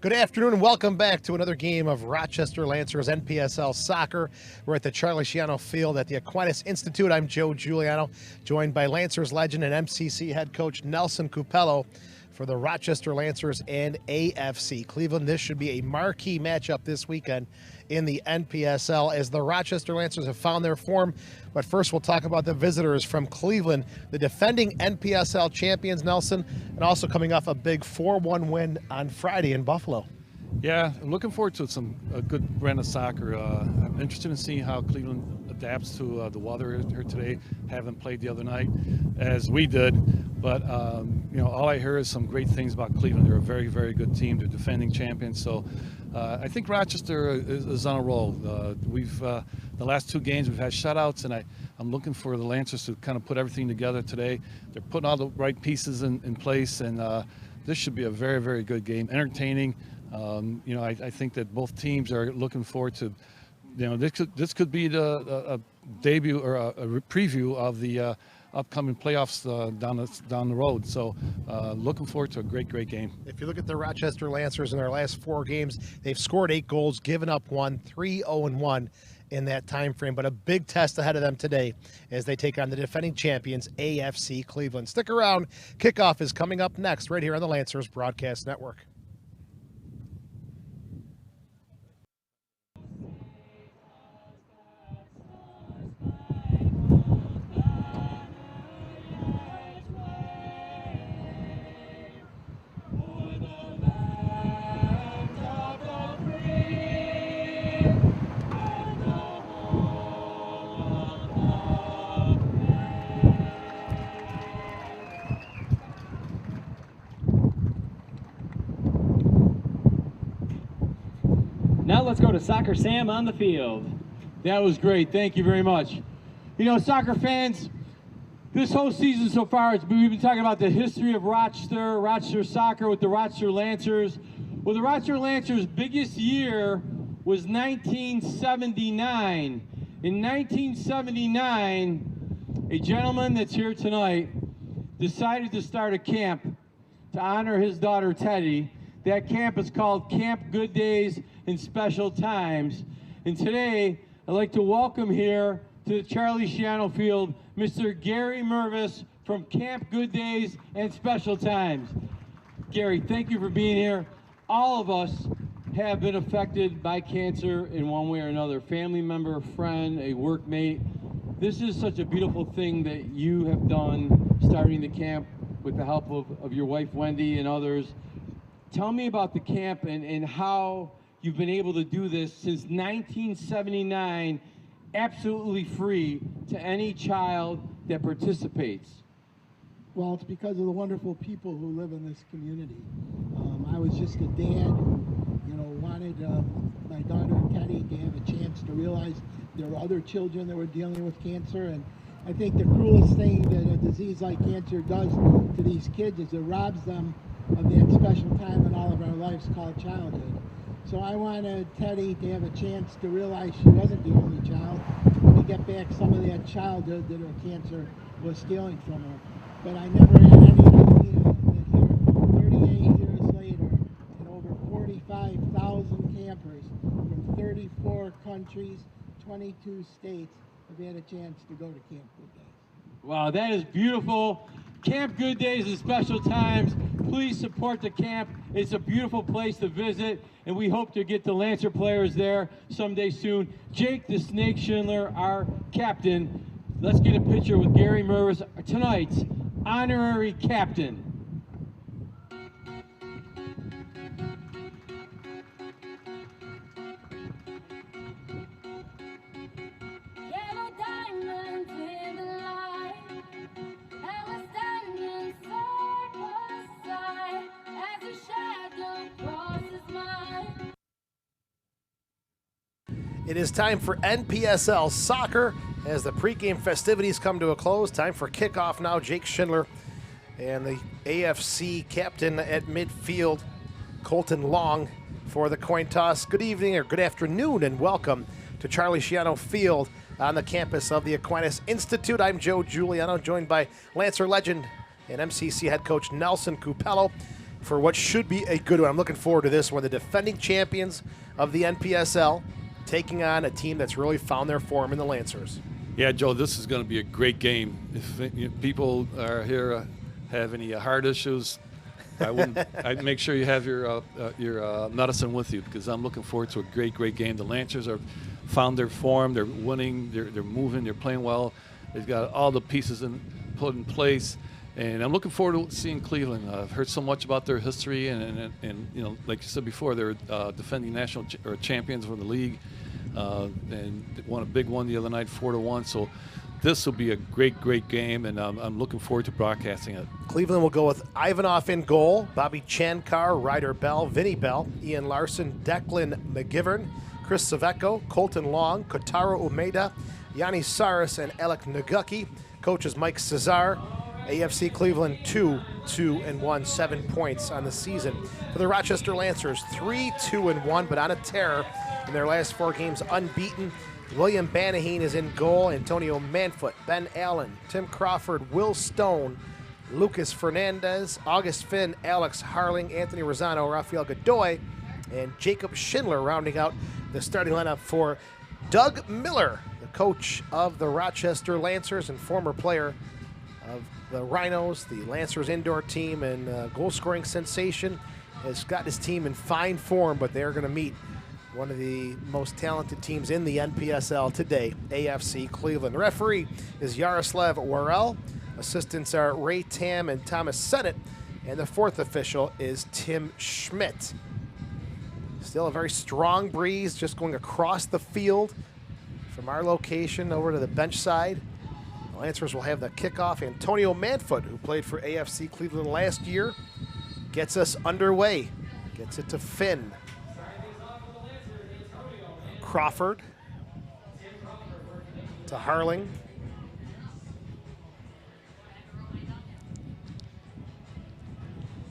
Good afternoon and welcome back to another game of Rochester Lancers NPSL Soccer. We're at the Charlie Schiano Field at the Aquinas Institute. I'm Joe Giuliano, joined by Lancers legend and MCC head coach Nelson Cupello for the Rochester Lancers and AFC Cleveland. This should be a marquee matchup this weekend in the NPSL as the Rochester Lancers have found their form. But first we'll talk about the visitors from Cleveland, the defending NPSL champions, Nelson, and also coming off a big 4-1 win on Friday in Buffalo. Yeah, I'm looking forward to a good brand of soccer. I'm interested in seeing how Cleveland adapts to the weather here today. Haven't played the other night as we did, but all I hear is some great things about Cleveland. They're a very, very good team. They're defending champions, so I think Rochester is on a roll. We've the last two games we've had shutouts, and I'm looking for the Lancers to kind of put everything together today. They're putting all the right pieces in place, and this should be a very, very good game, entertaining. I think that both teams are looking forward to, this could be a debut or a preview of the upcoming playoffs down the road. So looking forward to a great game. If you look at the Rochester Lancers in their last 4 games, they've scored 8 goals, given up 1, 3-0-1 in that time frame. But a big test ahead of them today as they take on the defending champions, AFC Cleveland. Stick around. Kickoff is coming up next right here on the Lancers Broadcast Network. Now let's go to Soccer Sam on the field. That was great. Thank you very much. Soccer fans, this whole season so far, we've been talking about the history of Rochester soccer with the Rochester Lancers. Well, the Rochester Lancers' biggest year was 1979. In 1979, a gentleman that's here tonight decided to start a camp to honor his daughter, Teddy. That camp is called Camp Good Days and Special Times. And today, I'd like to welcome here to the Charlie Schiano Field, Mr. Gary Mervis from Camp Good Days and Special Times. Gary, thank you for being here. All of us have been affected by cancer in one way or another. Family member, friend, a workmate. This is such a beautiful thing that you have done, starting the camp with the help of your wife, Wendy, and others. Tell me about the camp and how you've been able to do this since 1979, absolutely free to any child that participates. Well, it's because of the wonderful people who live in this community. I was just a dad who, wanted my daughter Teddy to have a chance to realize there were other children that were dealing with cancer. And I think the cruelest thing that a disease like cancer does to these kids is it robs them of that special time in all of our lives called childhood. So I wanted Teddy to have a chance to realize she wasn't the only child, and to get back some of that childhood that her cancer was stealing from her. But I never had any idea that here, 38 years later, and over 45,000 campers from 34 countries, 22 states have had a chance to go to Camp Good Days. Wow, that is beautiful. Camp Good Days and Special Times. Please support the camp. It's a beautiful place to visit, and we hope to get the Lancer players there someday soon. Jake the Snake Schindler, our captain. Let's get a picture with Gary Mervis, tonight's honorary captain. It is time for NPSL Soccer as the pregame festivities come to a close. Time for kickoff now. Jake Schindler and the AFC captain at midfield, Colton Long, for the coin toss. Good evening or good afternoon and welcome to Charlie Schiano Field on the campus of the Aquinas Institute. I'm Joe Giuliano, joined by Lancer legend and MCC head coach Nelson Cupello. for what should be a good one. I'm looking forward to this one. The defending champions of the NPSL taking on a team that's really found their form in the Lancers. Yeah, Joe, this is going to be a great game. If people are here have any heart issues, I'd make sure you have your medicine with you, because I'm looking forward to a great game. The Lancers are found their form. They're winning. They're moving. They're playing well. They've got all the pieces put in place, and I'm looking forward to seeing Cleveland. I've heard so much about their history, and you know, like you said before, they're defending national champions for the league, and won a big one the other night, 4-1. So this will be a great game, and I'm looking forward to broadcasting it. Cleveland will go with Ivanov in goal, Bobby Chankar, Ryder Bell, Vinny Bell, Ian Larson, Declan McGivern, Chris Saveco, Colton Long, Kotaro Umeda, Yanni Saris, and Alec Nagucki. Coaches Mike Cesar. AFC Cleveland 2-1, 7 points on the season. For the Rochester Lancers, 3-2-1, but on a tear in their last 4 games, unbeaten. William Banaheen is in goal. Antonio Manfoot, Ben Allen, Tim Crawford, Will Stone, Lucas Fernandez, August Finn, Alex Harling, Anthony Rosano, Rafael Godoy, and Jacob Schindler rounding out the starting lineup for Doug Miller, the coach of the Rochester Lancers and former player of the Rhinos, the Lancers indoor team, and goal-scoring sensation. Has got his team in fine form, but they're going to meet one of the most talented teams in the NPSL today, AFC Cleveland. The referee is Yaroslav Worrell. Assistants are Ray Tam and Thomas Sennett, and the 4th official is Tim Schmidt. Still a very strong breeze just going across the field from our location over to the bench side. The Lancers will have the kickoff. Antonio Manfoot, who played for AFC Cleveland last year, gets us underway. Gets it to Finn. Crawford to Harling.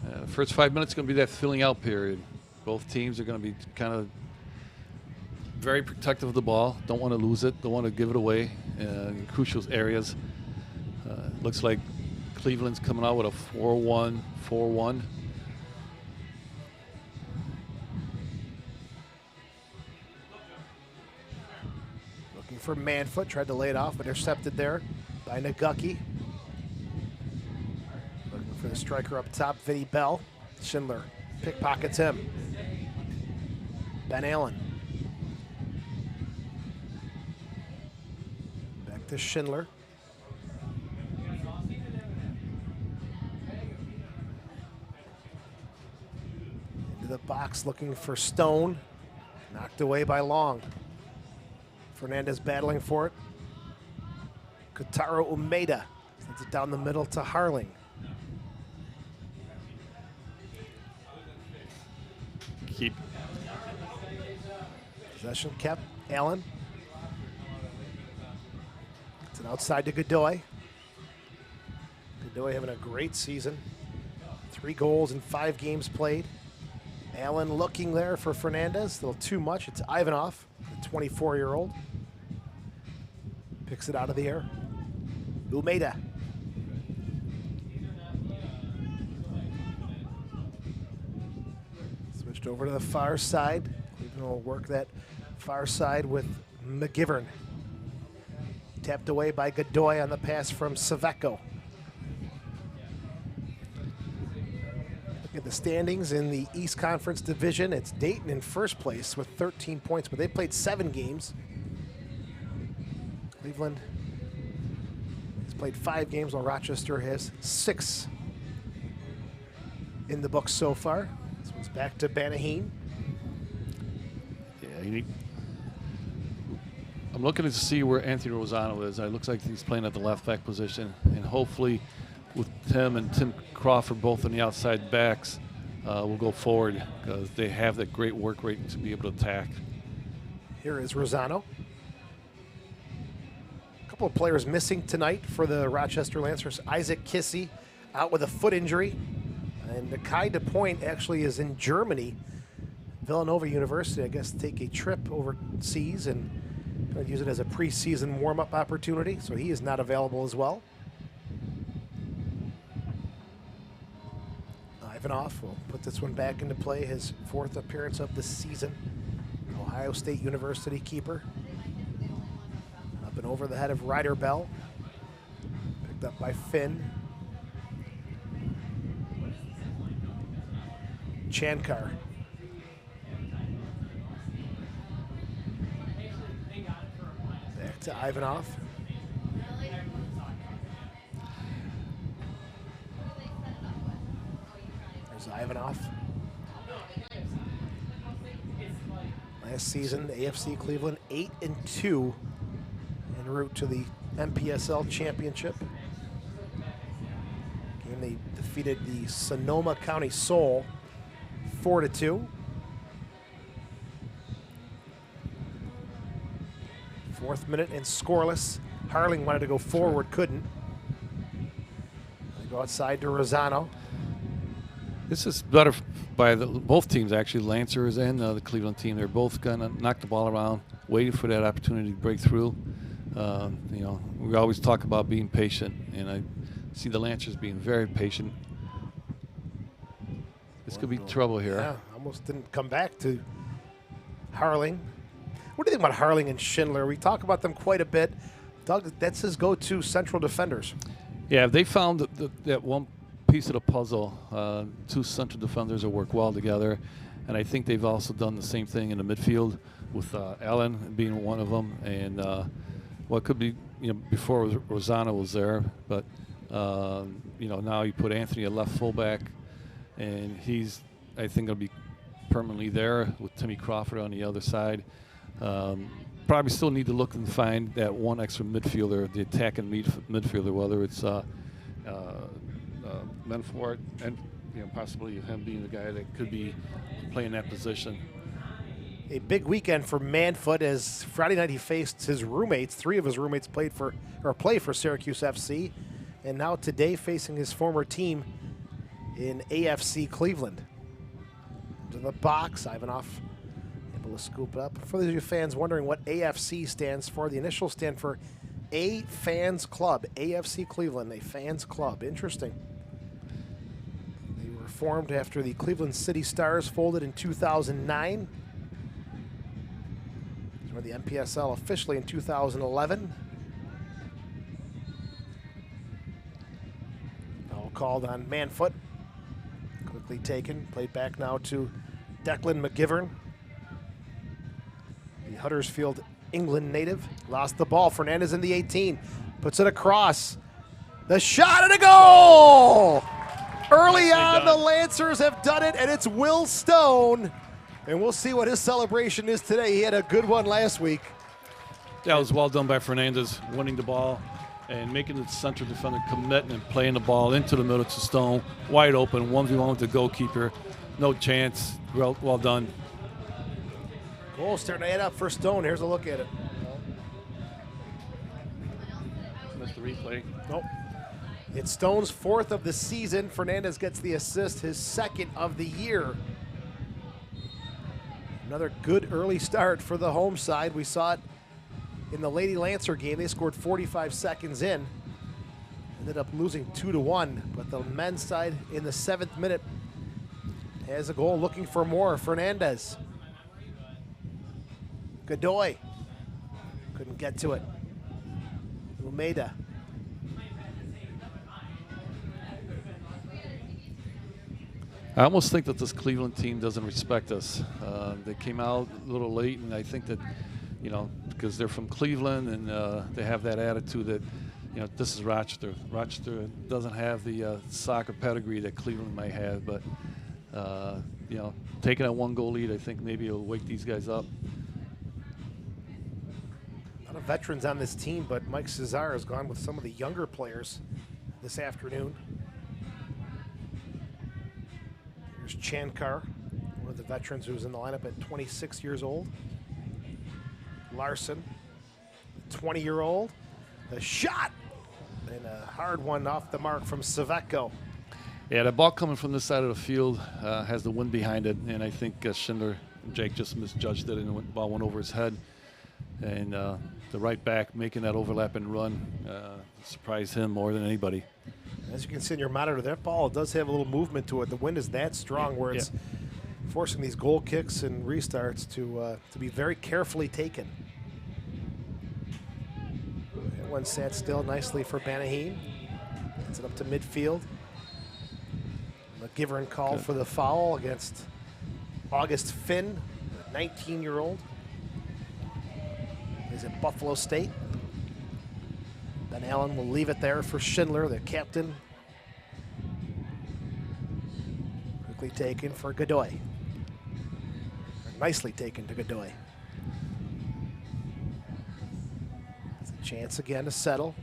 The first 5 minutes is going to be that filling out period. Both teams are going to be kind of very protective of the ball. Don't want to lose it. Don't want to give it away in crucial areas. Looks like Cleveland's coming out with a 4-1, 4-1. Looking for Manfoot. Tried to lay it off, but intercepted there by Nagucki. Looking for the striker up top, Vinny Bell. Schindler pickpockets him. Ben Allen. Back to Schindler. Into the box looking for Stone. Knocked away by Long. Fernandez battling for it. Kotaro Umeda sends it down the middle to Harling. Keep. Possession kept. Allen. It's an outside to Godoy. Godoy having a great season. 3 goals in 5 games played. Allen looking there for Fernandez. A little too much. It's Ivanov, the 24-year-old. Picks it out of the air. Umeda. Switched over to the far side. Cleveland will work that far side with McGivern. Tapped away by Godoy on the pass from Saveco. Look at the standings in the East Conference Division. It's Dayton in first place with 13 points, but they played 7 games. Cleveland has played 5 games, while Rochester has 6 in the books so far. This one's back to Banaheen. Yeah, I'm looking to see where Anthony Rosano is. It looks like he's playing at the left back position, and hopefully with Tim and Tim Crawford both on the outside backs, we'll go forward, because they have that great work rate to be able to attack. Here is Rosano. A couple of players missing tonight for the Rochester Lancers. Isaac Kissy out with a foot injury, and Kai DePoint actually is in Germany. Villanova University, I guess, take a trip overseas and use it as a preseason warm-up opportunity, so he is not available as well. Ivanov will put this one back into play, his 4th appearance of the season. Ohio State University keeper. Up and over the head of Ryder Bell. Picked up by Finn. Chankar. Back to Ivanov. There's Ivanov. Last season, AFC Cleveland 8-2 en route to the MPSL championship. Game they defeated the Sonoma County Soul 4-2. 4th minute and scoreless. Harling wanted to go forward, couldn't. They go outside to Rosano. This is better by both teams, actually, Lancers and the Cleveland team. They're both going to knock the ball around, waiting for that opportunity to break through. You know, we always talk about being patient, and I see the Lancers being very patient. This could be trouble here. Yeah, almost didn't come back to Harling. What do you think about Harling and Schindler? We talk about them quite a bit. Doug, that's his go-to central defenders. Yeah, they found that one piece of the puzzle. 2 central defenders that work well together, and I think they've also done the same thing in the midfield with Allen being one of them, and what could be, you know, before Rosano was there, but you know, now you put Anthony at left fullback, and he's, I think, going to be permanently there with Timmy Crawford on the other side. Probably still need to look and find that one extra midfielder, the attacking midfielder, whether it's Menfort and, you know, possibly him being the guy that could be playing that position. A big weekend for Manfoot as Friday night he faced his roommates. 3 of his roommates play for Syracuse FC, and now today facing his former team in AFC Cleveland. To the box, Ivanov able to scoop it up. For those of you fans wondering what AFC stands for, the initials stand for A Fans Club. AFC Cleveland, a fans club. Interesting. They were formed after the Cleveland City Stars folded in 2009. They were the MPSL officially in 2011. All called on Manfoot. Quickly taken, played back now to Declan McGivern, the Huddersfield, England native. Lost the ball. Fernandez in the 18. Puts it across. The shot and a goal! Early on, the Lancers have done it, and it's Will Stone. And we'll see what his celebration is today. He had a good one last week. That was well done by Fernandez, winning the ball and making the central defender commit and playing the ball into the middle to Stone. Wide open, 1v1 with the goalkeeper. No chance. Well done. Goal starting to add up for Stone. Here's a look at it. Missed the replay. Nope. It's Stone's 4th of the season. Fernandez gets the assist, his 2nd of the year. Another good early start for the home side. We saw it in the Lady Lancer game. They scored 45 seconds in. Ended up losing 2-1, but the men's side in the 7th minute has a goal looking for more. Fernandez. Godoy. Couldn't get to it. Umeda. I almost think that this Cleveland team doesn't respect us. They came out a little late, and I think that, you know, because they're from Cleveland and they have that attitude that, you know, this is Rochester. Rochester doesn't have the soccer pedigree that Cleveland might have, but, you know, taking that 1-goal lead, I think maybe it'll wake these guys up. A lot of veterans on this team, but Mike Cesar has gone with some of the younger players this afternoon. Here's Chankar, one of the veterans who was in the lineup at 26 years old. Larson, 20-year-old. The shot, and a hard one off the mark from Saveco. Yeah, the ball coming from this side of the field has the wind behind it, and I think Schindler and Jake just misjudged it, and the ball went over his head. And the right back making that overlap and run surprised him more than anybody. As you can see in your monitor, that ball does have a little movement to it. The wind is that strong where it's forcing these goal kicks and restarts to be very carefully taken. That one sat still nicely for Banaheen. Gets it up to midfield. McGivern called for the foul against August Finn, 19-year-old. He's at Buffalo State. Ben Allen will leave it there for Schindler, the captain. Quickly taken for Godoy. Or nicely taken to Godoy. It's a chance again to settle.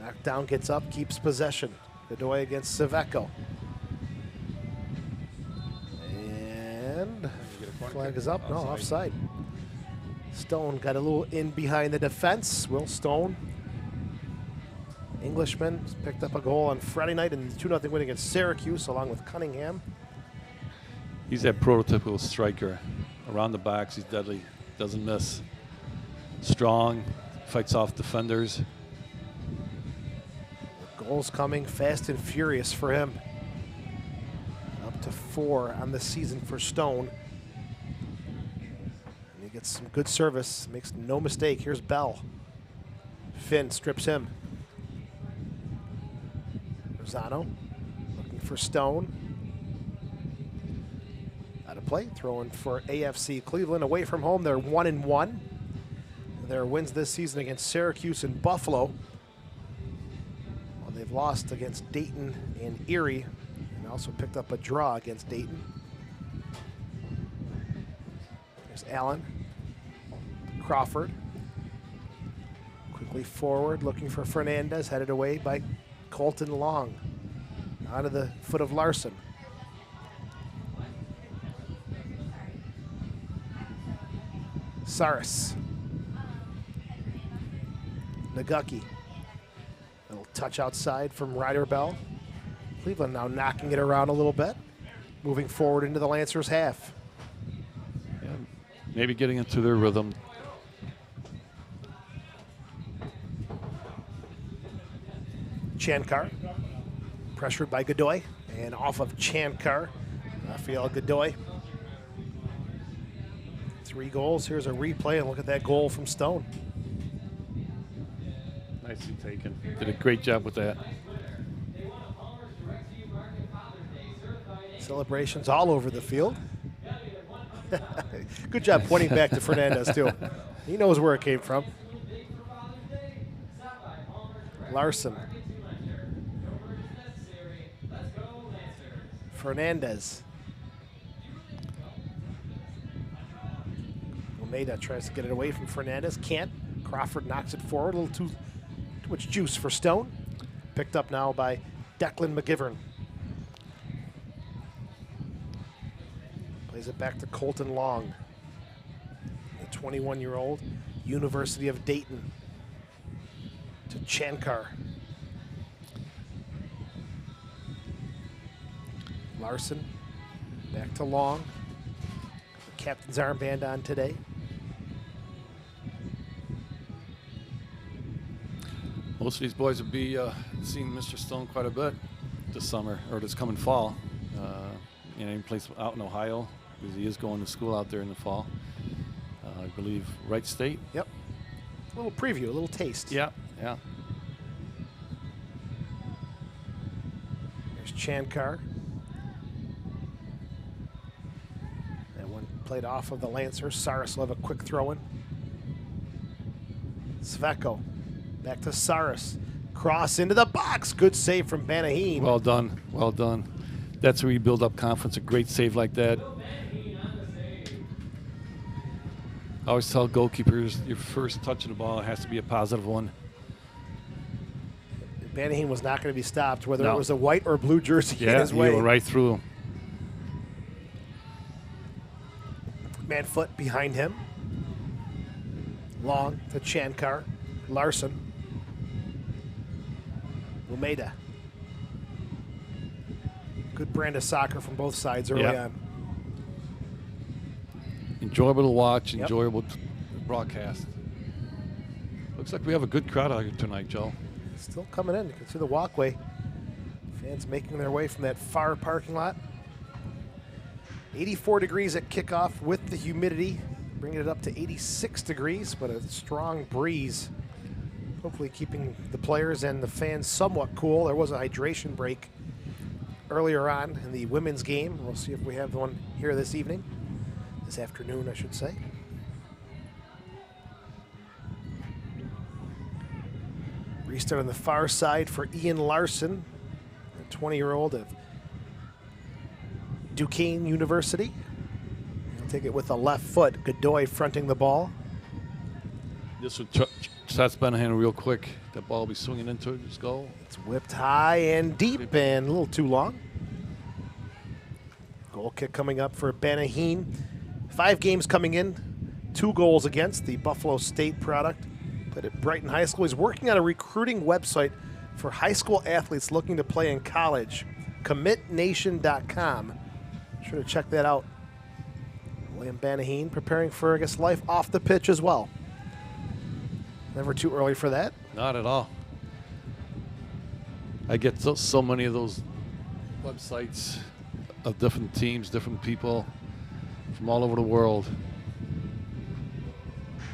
Knockdown gets up, keeps possession. Godoy against Saveco. And flag is up, no, offside. Stone got a little in behind the defense. Will Stone, Englishman, picked up a goal on Friday night in the 2-0 win against Syracuse along with Cunningham. He's that prototypical striker. Around the box, he's deadly, doesn't miss. Strong, fights off defenders. Goals coming fast and furious for him. Up to 4 on the season for Stone. And he gets some good service, makes no mistake. Here's Bell. Finn strips him. Rosano looking for Stone. Out of play, throwing for AFC Cleveland away from home. They're 1-1. Their wins this season against Syracuse and Buffalo. They've lost against Dayton and Erie, and also picked up a draw against Dayton. There's Allen. Crawford. Quickly forward, looking for Fernandez, headed away by Colton Long. Onto the foot of Larson. Saris. Nagucki. Little touch outside from Ryder Bell. Cleveland now knocking it around a little bit. Moving forward into the Lancers' half. Yeah, maybe getting into their rhythm. Chankar. Pressured by Godoy. And off of Chankar. Rafael Godoy. 3 goals. Here's a replay, and look at that goal from Stone. Nicely taken. Did a great job with that. Celebrations all over the field. Good job pointing back to Fernandez, too. He knows where it came from. Larson. Fernandez. Almeida tries to get it away from Fernandez. Can't. Crawford knocks it forward. A little too much juice for Stone. Picked up now by Declan McGivern. Plays it back to Colton Long, the 21-year-old, University of Dayton. To Chankar. Larson, back to Long. The captain's armband on today. Most of these boys will be seeing Mr. Stone quite a bit this summer, or this coming fall. You know, he plays out in Ohio because he is going to school out there in the fall. I believe Wright State. Yep. A little preview, a little taste. Yeah, yeah. There's Chankar. That one played off of the Lancers. Saris will have a quick throw in. Saveco. Back to Saris. Cross into the box. Good save from Banaheen. Well done. Well done. That's where you build up confidence. A great save like that. I always tell goalkeepers your first touch of the ball has to be a positive one. Banaheen was not going to be stopped, whether No. it was a white or blue jersey in his he way. went right through him. Manfoot behind him. Long to Chankar. Larson. Almeida. Good brand of soccer from both sides early Yeah. on. Enjoyable to watch, Yep. enjoyable to broadcast. Looks like we have a good crowd out here tonight, Joe. Still coming in. You can see the walkway. Fans making their way from that far parking lot. 84 degrees at kickoff with the humidity, bringing it up to 86 degrees, but a strong breeze. Hopefully keeping the players and the fans somewhat cool. There was a hydration break earlier on in the women's game. We'll see if we have one here this evening. This afternoon, I should say. Restart on the far side for Ian Larson, a 20-year-old of Duquesne University. He'll take it with the left foot. Godoy fronting the ball. This would shots Benahan real quick. That ball will be swinging into his goal. It's whipped high and deep and a little too long. Goal kick coming up for Benahan. 5 games coming in, 2 goals against, the Buffalo State product. Played at Brighton High School. He's working on a recruiting website for high school athletes looking to play in college. CommitNation.com. Sure to check that out. William Benahan preparing for, I guess, life off the pitch as well. Never too early for that. Not at all. I get so many of those websites of different teams, different people from all over the world.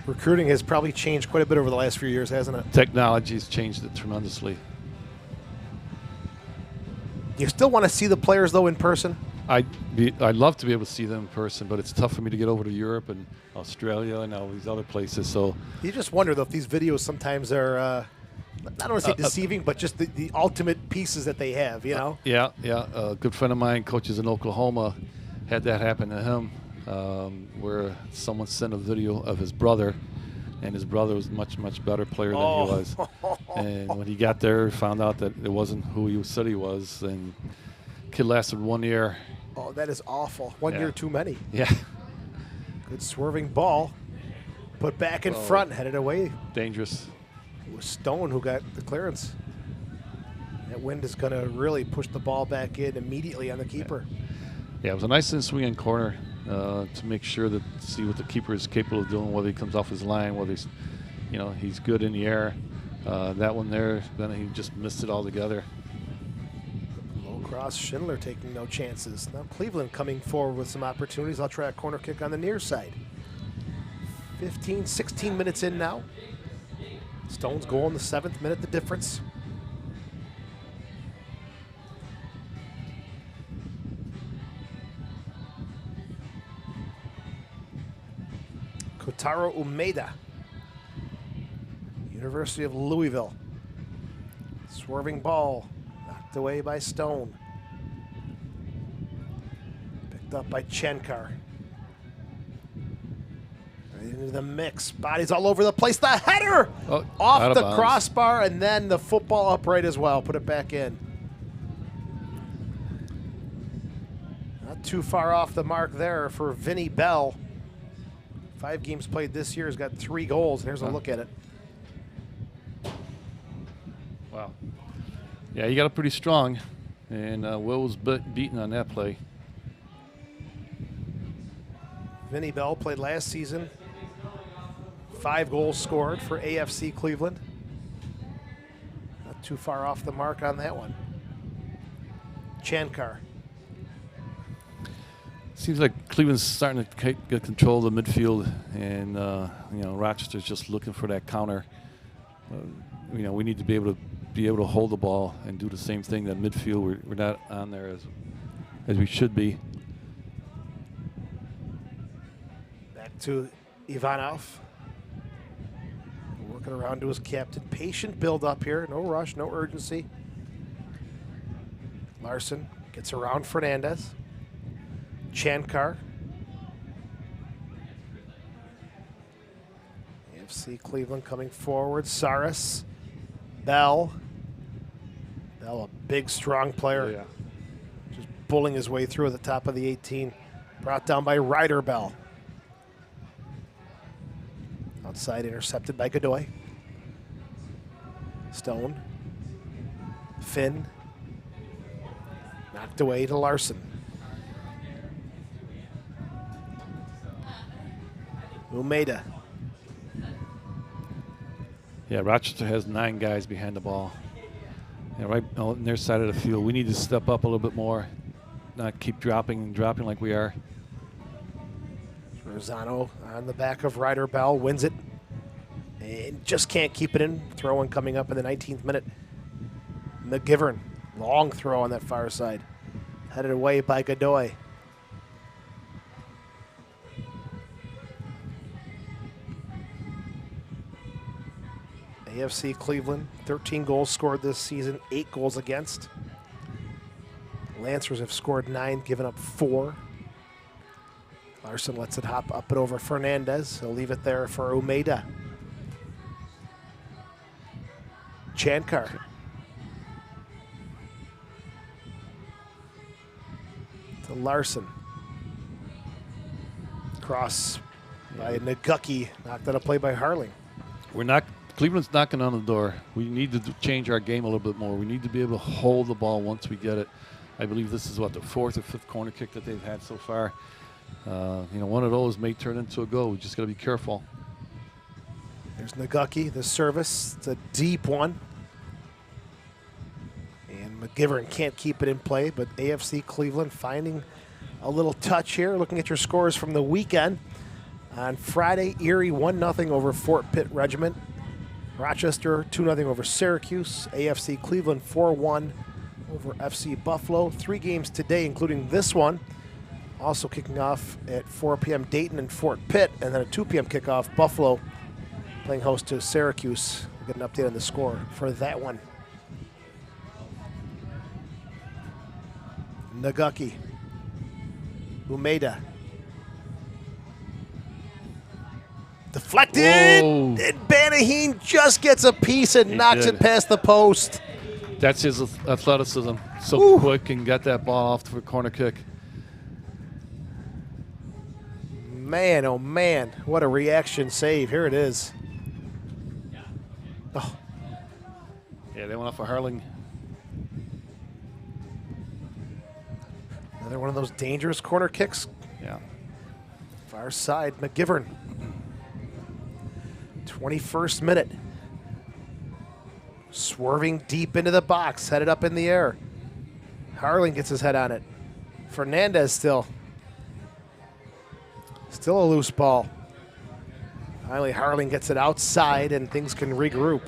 Recruiting has probably changed quite a bit over the last few years, hasn't it? Technology's changed it tremendously. You still want to see the players, though, in person? I'd love to be able to see them in person, but it's tough for me to get over to Europe and Australia and all these other places. So you just wonder, though, if these videos sometimes are, I don't want to say deceiving, but just the ultimate pieces that they have, you know? Yeah. A good friend of mine coaches in Oklahoma, had that happen to him, where someone sent a video of his brother, and his brother was a much better player than he was. And when he got there, found out that it wasn't who he said he was, and kid lasted 1 year. Oh, that is awful. 1 year too many. Yeah. Good swerving ball. Put back in front, headed away. Dangerous. It was Stone who got the clearance. That wind is going to really push the ball back in immediately on the keeper. Yeah, it was a nice swing in corner to make sure to see what the keeper is capable of doing, whether he comes off his line, whether he's, he's good in the air. That one there, then he just missed it altogether. Low cross, Schindler taking no chances. Now Cleveland coming forward with some opportunities. I'll try a corner kick on the near side. 16 minutes in now. Stone's goal in the 7th minute, the difference. Kotaro Umeda, University of Louisville. Swerving ball, knocked away by Stone. Picked up by Chenkar. Right into the mix, bodies all over the place. The header off the crossbar, and then the football upright as well. Put it back in. Not too far off the mark there for Vinny Bell. 5 games played this year, has got 3 goals. Here's a look at it. Wow. Yeah, he got it pretty strong, and Will was beaten on that play. Vinny Bell played last season. 5 goals scored for AFC Cleveland. Not too far off the mark on that one. Chankar. Seems like Cleveland's starting to get control of the midfield, and Rochester's just looking for that counter. We need to be able to hold the ball and do the same thing. That midfield, we're not on there as we should be. Back to Ivanov. Working around to his captain. Patient build up here. No rush, no urgency. Larson gets around Fernandez. Chankar. AFC Cleveland coming forward. Saris. Bell. Bell, a big, strong player. Yeah. Just bullying his way through at the top of the 18. Brought down by Ryder Bell. Outside, intercepted by Godoy. Stone. Finn. Knocked away to Larson. Umeda. Yeah, Rochester has 9 guys behind the ball. Yeah, right on their side of the field. We need to step up a little bit more, not keep dropping and dropping like we are. Rosano on the back of Ryder Bell, wins it. And just can't keep it in. Throw-in coming up in the 19th minute. McGivern, long throw on that far side. Headed away by Godoy. AFC Cleveland, 13 goals scored this season, 8 goals against. Lancers have scored 9, given up 4. Larson lets it hop up and over Fernandez. He'll leave it there for Umeda. Chankar. To Larson. Cross by Nagucki. Knocked out a play by Harling. Cleveland's knocking on the door. We need to change our game a little bit more. We need to be able to hold the ball once we get it. I believe this is, what, the 4th or 5th corner kick that they've had so far. One of those may turn into a goal. We just got to be careful. There's Nagucki, the service. It's a deep one. And McGivern can't keep it in play, but AFC Cleveland finding a little touch here. Looking at your scores from the weekend. On Friday, Erie 1-0 over Fort Pitt Regiment. Rochester 2-0 over Syracuse. AFC Cleveland 4-1 over FC Buffalo. 3 games today, including this one. Also kicking off at 4 p.m. Dayton and Fort Pitt, and then a 2 p.m. kickoff, Buffalo playing host to Syracuse. We'll get an update on the score for that one. Nagucki. Umeda. Deflected, Whoa. and Banaheen just gets a piece and knocks it past the post. That's his athleticism. So quick and got that ball off for a corner kick. Man, oh man, what a reaction save. Here it is. Oh. Yeah, they went off for Harling. Another one of those dangerous corner kicks. Yeah. Far side, McGivern. 21st minute. Swerving deep into the box, headed up in the air. Harling gets his head on it. Fernandez still a loose ball. Finally, Harling gets it outside and things can regroup.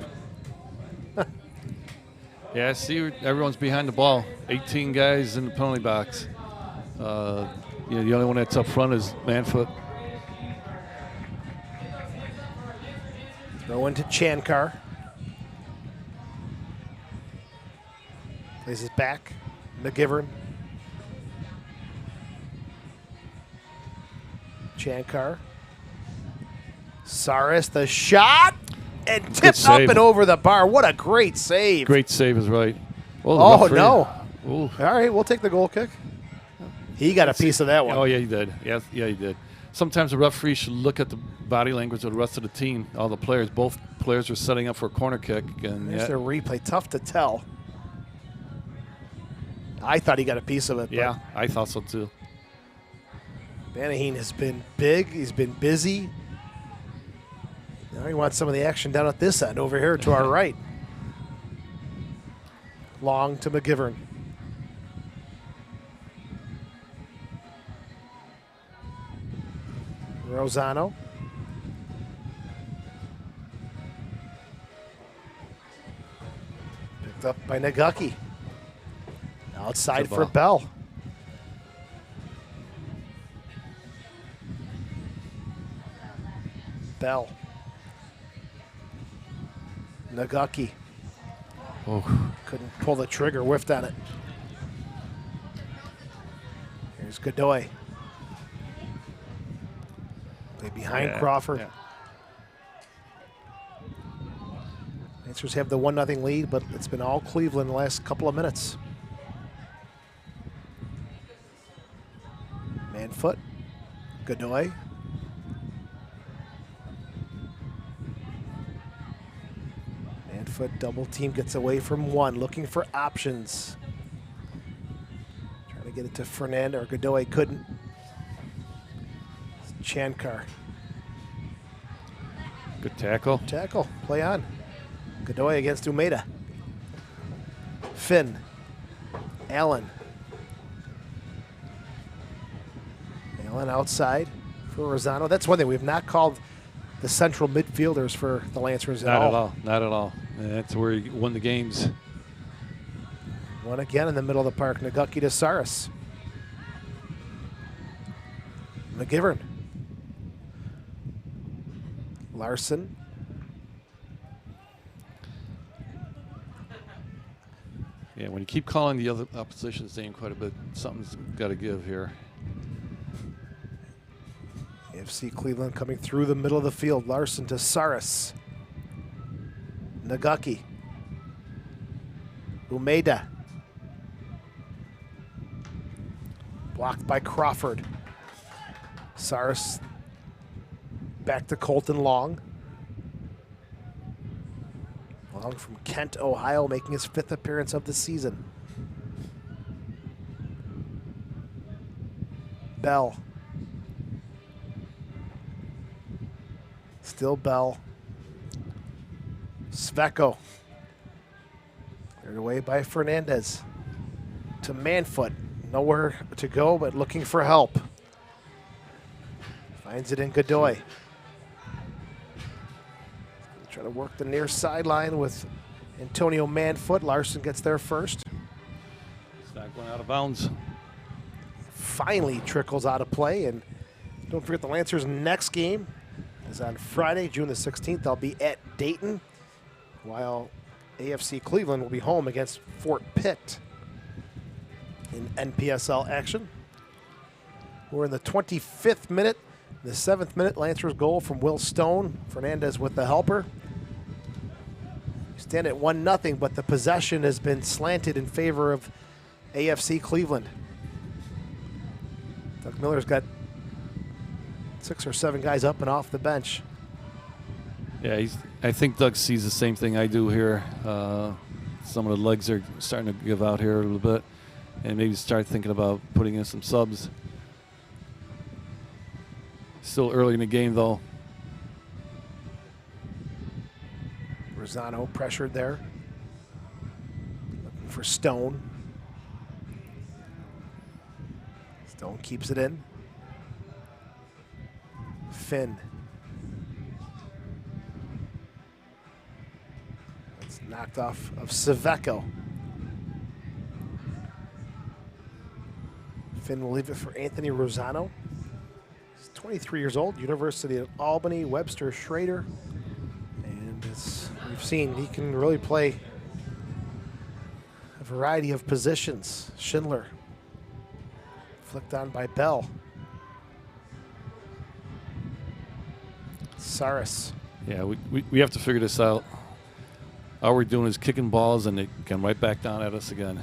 Yeah, see, everyone's behind the ball. 18 guys in the penalty box. The only one that's up front is Manfoot. Throw into Chankar. Plays his back. McGivern. Chankar. Saris, the shot, and tipped up and over the bar. What a great save. Great save is right. Oh, no. Ooh. All right, we'll take the goal kick. He got a piece of that one. Oh, yeah, he did. Yeah, he did. Sometimes the referee should look at the body language of the rest of the team. All the players, both players are setting up for a corner kick. And there's the replay. Tough to tell. I thought he got a piece of it. Yeah, I thought so too. Banaheen has been big. He's been busy. Now he wants some of the action down at this end, over here to our right. Long to McGivern. Rosano. Picked up by Nagucki. Outside for Bell. Bell. Nagucki. Oh. Couldn't pull the trigger, whiffed on it. Here's Godoy. Play behind Crawford. Yeah. Lancers have the 1-0 lead, but it's been all Cleveland the last couple of minutes. Manfoot. Godoy. Manfoot double team, gets away from one, looking for options. Trying to get it to Fernandez, or Godoy couldn't. Chankar. Good tackle. Tackle, play on. Godoy against Umeda. Finn. Allen. Allen outside for Rosano. That's one thing. We've not called the central midfielders for the Lancers Not at all. Not at all. And that's where he won the games. One again in the middle of the park. Nagucki to Saris. McGivern. Larson. Yeah, when you keep calling the other opposition's name quite a bit, something's got to give here. AFC Cleveland coming through the middle of the field. Larson to Saris. Nagucki. Umeda. Blocked by Crawford. Saris back to Colton Long. Long from Kent, Ohio, making his 5th appearance of the season. Bell. Still Bell. Sveko. Cleared away by Fernandez. To Manfoot. Nowhere to go, but looking for help. Finds it in Godoy. Try to work the near sideline with Antonio Manfoot. Larson gets there first. It's not going out of bounds. Finally trickles out of play. And don't forget the Lancers' next game is on Friday, June the 16th. They'll be at Dayton, while AFC Cleveland will be home against Fort Pitt in NPSL action. We're in the 25th minute. The 7th minute, Lancers goal from Will Stone. Fernandez with the helper. We stand at 1-0, but the possession has been slanted in favor of AFC Cleveland. Doug Miller's got 6 or 7 guys up and off the bench. Yeah, I think Doug sees the same thing I do here. Some of the legs are starting to give out here a little bit, and maybe start thinking about putting in some subs. Still early in the game, though. Rosano pressured there. Looking for Stone. Stone keeps it in. Finn. It's knocked off of Sveko. Finn will leave it for Anthony Rosano. 23 years old, University of Albany, Webster Schrader. And as we've seen, he can really play a variety of positions. Schindler, flicked on by Bell. Saris. Yeah, we have to figure this out. All we're doing is kicking balls, and they come right back down at us again.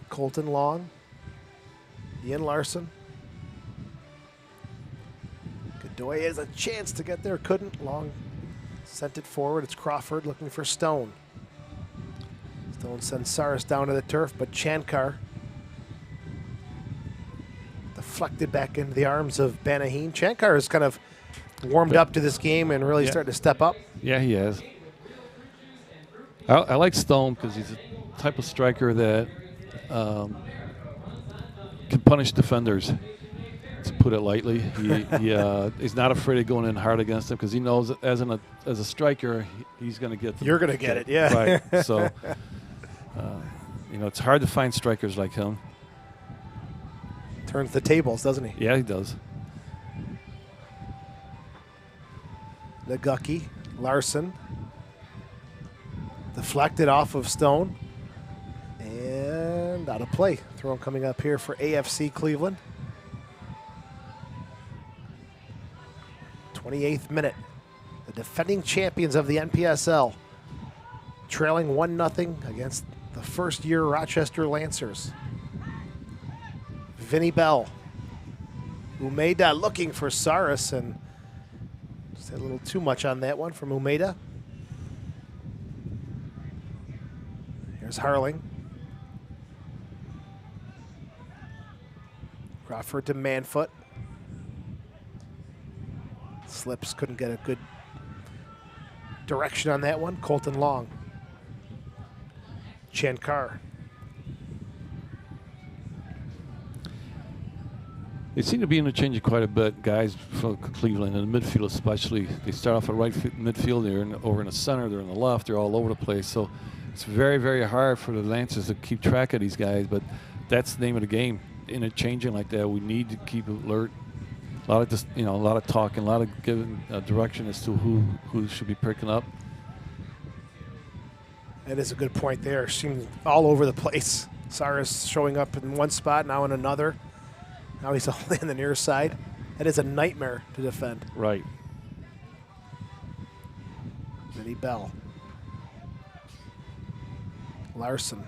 Colton Long. Ian Larson. Godoy has a chance to get there, couldn't. Long sent it forward. It's Crawford looking for Stone. Stone sends Saris down to the turf, but Chankar deflected back into the arms of Banaheen. Chankar has kind of warmed up to this game and really started to step up. Yeah, he has. I like Stone because he's a type of striker that can punish defenders, to put it lightly. He's not afraid of going in hard against them because he knows that as a striker, he's going to get. You're going to get it, yeah. Right. So, it's hard to find strikers like him. Turns the tables, doesn't he? Yeah, he does. Nagucki, Larson, deflected off of Stone. And out of play. Throw coming up here for AFC Cleveland. 28th minute. The defending champions of the NPSL trailing 1-0 against the first-year Rochester Lancers. Vinny Bell. Umeda looking for Saris, and just had a little too much on that one from Umeda. Here's Harling. Crawford to Manfoot. slips. Couldn't get a good direction on that one. Colton Long. Chankar. They seem to be interchanging quite a bit, guys from Cleveland, in the midfield especially. They start off at right midfield, they're over in the center, they're in the left, they're all over the place. So it's very, very hard for the Lancers to keep track of these guys, but that's the name of the game. Interchanging like that, we need to keep alert. A lot of just, a lot of talking, a lot of giving direction as to who should be picking up. That is a good point there. Seems all over the place. Cyrus showing up in one spot, now in another. Now he's only on the near side. That is a nightmare to defend. Right. Vinny Bell. Larson.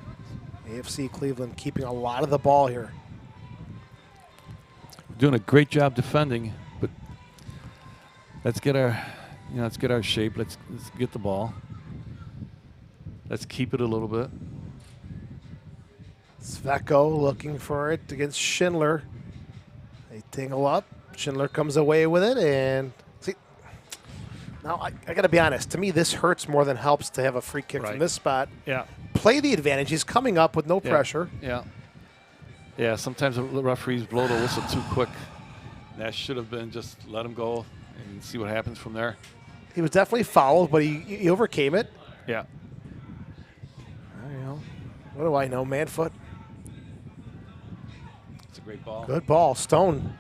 AFC Cleveland keeping a lot of the ball here. Doing a great job defending, but let's get our, let's get our shape. Let's get the ball. Let's keep it a little bit. Sveko looking for it against Schindler. They tingle up. Schindler comes away with it, and see. Now I got to be honest. To me, this hurts more than helps to have a free kick from this spot. Yeah. Play the advantage. He's coming up with no pressure. Yeah. Yeah. Sometimes the referees blow the whistle too quick. That should have been just let him go and see what happens from there. He was definitely fouled, but he overcame it. Yeah. What do I know? Man-foot. It's a great ball. Good ball. Stone.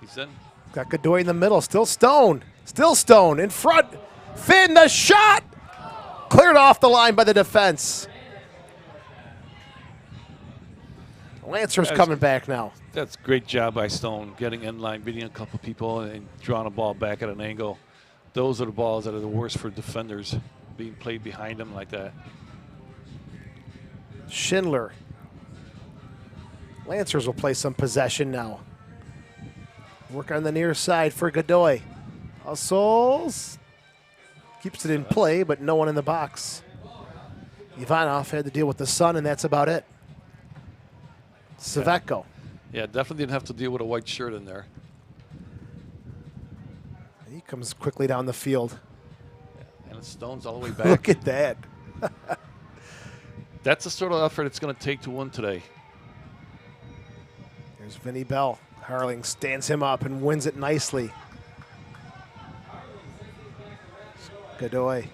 He's in. Got Godoy in the middle. Still Stone. Still Stone in front. Finn, the shot. Cleared off the line by the defense. Lancers coming back now. That's a great job by Stone, getting in line, beating a couple people, and drawing a ball back at an angle. Those are the balls that are the worst for defenders, being played behind them like that. Schindler. Lancers will play some possession now. Work on the near side for Godoy. Hustles. Keeps it in play, but no one in the box. Ivanov had to deal with the sun, and that's about it. Sveko. Yeah, definitely didn't have to deal with a white shirt in there. He comes quickly down the field. Yeah, and Stone's all the way back. Look at that. That's the sort of effort it's going to take to win today. Here's Vinny Bell. Harling stands him up and wins it nicely. Godoy.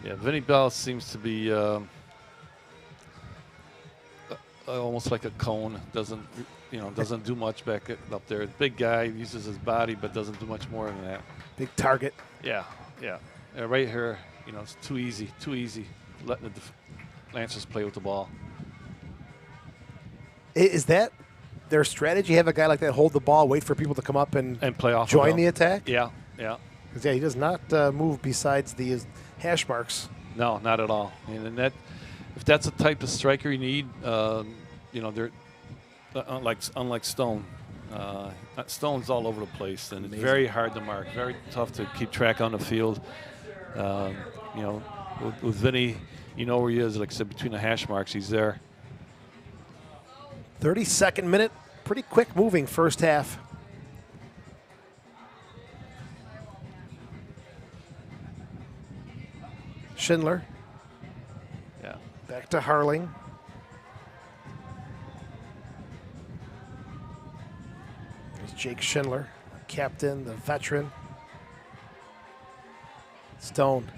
Yeah, Vinny Bell seems to be almost like a cone. Doesn't do much back up there. Big guy, uses his body, but doesn't do much more than that. Big target. Yeah. Right here, it's too easy. Letting the Lancers play with the ball. Is that their strategy? Have a guy like that hold the ball, wait for people to come up and play off. Join the attack? Yeah. Because he does not move besides the hash marks. No, not at all. And that, if that's the type of striker you need, they're unlike Stone. Stone's all over the place, and it's very hard to mark, very tough to keep track on the field. With Vinny, where he is. Like I said, between the hash marks, he's there. 32nd minute, pretty quick moving first half. Schindler. Yeah. Back to Harling. There's Jake Schindler, captain, the veteran. Stone.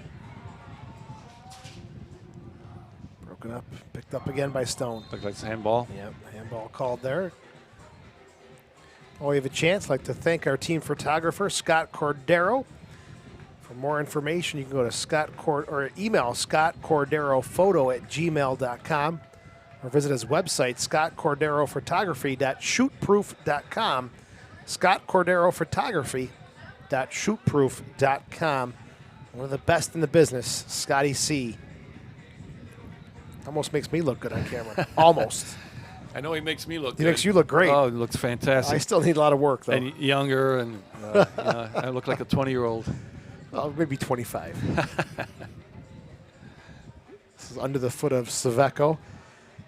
Broken up, picked up again by Stone. Looks like it's a handball. Yep, handball called there. Oh, we have a chance. I'd like to thank our team photographer, Scott Cordero. For more information, you can go to email scottcorderophoto@gmail.com or visit his website, scottcorderophotography.shootproof.com. scottcorderophotography.shootproof.com. One of the best in the business, Scotty C. Almost makes me look good on camera. Almost. I know he makes me look good. He makes you look great. Oh, he looks fantastic. I still need a lot of work, though. And younger, and I look like a 20-year-old. Well, maybe 25. This is under the foot of Sveko.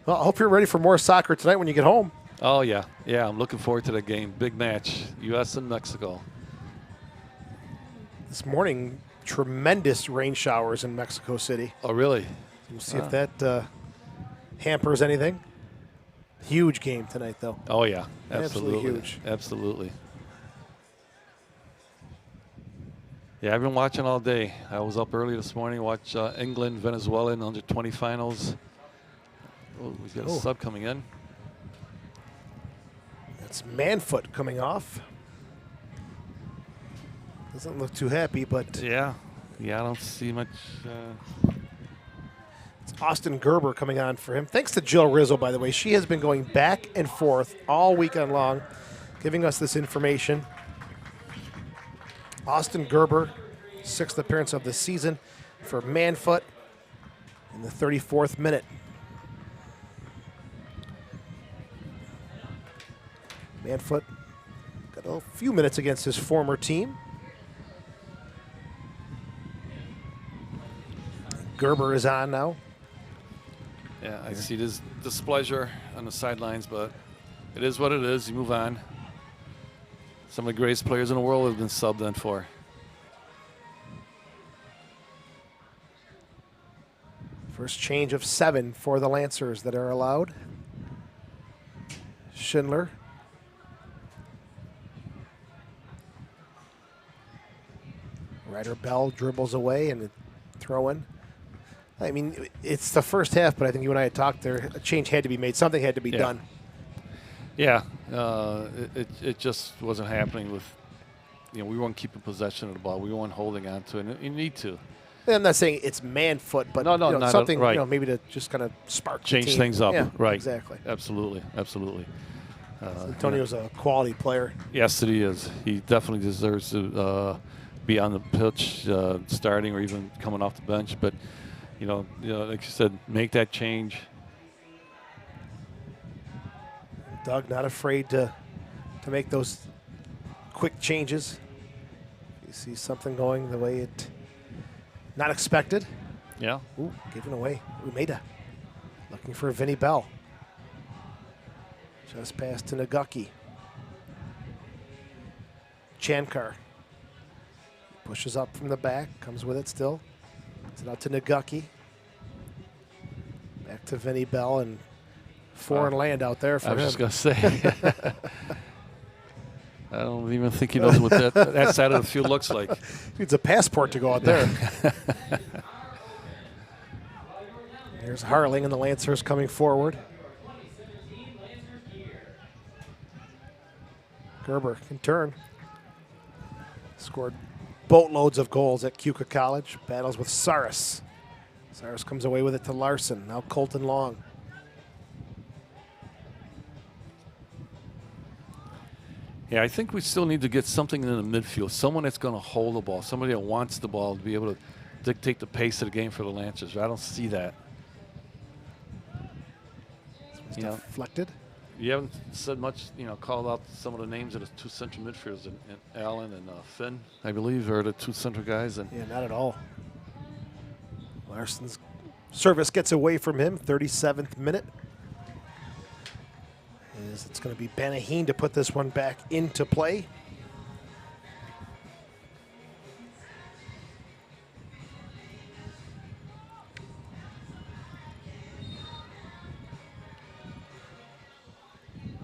Well, I hope you're ready for more soccer tonight when you get home. Oh, yeah. Yeah, I'm looking forward to that game. Big match, U.S. and Mexico. This morning, tremendous rain showers in Mexico City. Oh, really? We'll see if that hampers anything. Huge game tonight, though. Oh, yeah. Absolutely Absolutely. huge. Absolutely. Yeah, I've been watching all day. I was up early this morning, watch England, Venezuela in under-20 finals. Oh, we got a sub coming in. That's Manfoot coming off. Doesn't look too happy, but Yeah. Yeah, I don't see much. it's Austin Gerber coming on for him. Thanks to Jill Rizzo, by the way. She has been going back and forth all weekend long, giving us this information. Austin Gerber, 6th appearance of the season for Manfoot in the 34th minute. Manfoot got a few minutes against his former team. Gerber is on now. Yeah, I see this displeasure on the sidelines, but it is what it is. You move on. Some of the greatest players in the world have been subbed in for. First change of 7 for the Lancers that are allowed. Schindler. Ryder Bell dribbles away and throw in. I mean, it's the first half, but I think you and I had talked there. A change had to be made. Something had to be done. Yeah, it just wasn't happening with, we weren't keeping possession of the ball. We weren't holding on to it. And you need to. I'm not saying it's Manfoot, but not something, right. maybe to just kind of spark the Change team. things up. Yeah, Right. Exactly. Absolutely. Absolutely. Antonio's a quality player. Yes, he is. He definitely deserves to be on the pitch, starting or even coming off the bench. But, like you said, make that change. Doug not afraid to make those quick changes. You see something going the way it not expected. Yeah. Ooh, given away. Umeda looking for Vinny Bell. Just past to Naguki. Chankar pushes up from the back, comes with it still. It's out to Naguki. Back to Vinny Bell, and foreign land out there for I him. was just going to say. I don't even think he knows what that side of the field looks like. Needs a passport to go out there. Here's Harling and the Lancers coming forward. Gerber can turn. Scored boatloads of goals at Keuka College. Battles with Saris. Saris comes away with it to Larson. Now Colton Long. Yeah, I think we still need to get something in the midfield. Someone that's going to hold the ball. Somebody that wants the ball to be able to dictate the pace of the game for the Lancers. I don't see that. Deflected. You haven't said much, called out some of the names of the two central midfielders, and Allen and Finn, I believe, are the two central guys. And Yeah, not at all. Larson's service gets away from him, 37th minute. It's going to be Banaheen to put this one back into play.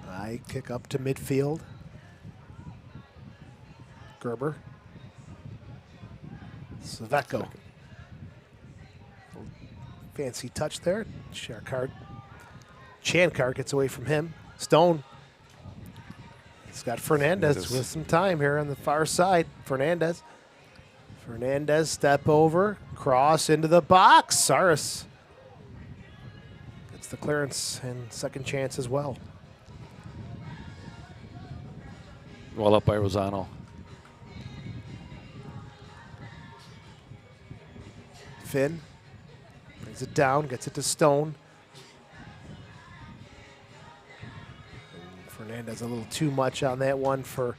I kick up to midfield. Gerber. Svetko. Fancy touch there. Chankar gets away from him. Stone. He's got Fernandez with some time here on the far side. Fernandez step over. Cross into the box. Saris gets the clearance and second chance as well. well up by Rosano. Finn brings it down, gets it to Stone. And Fernandez a little too much on that one for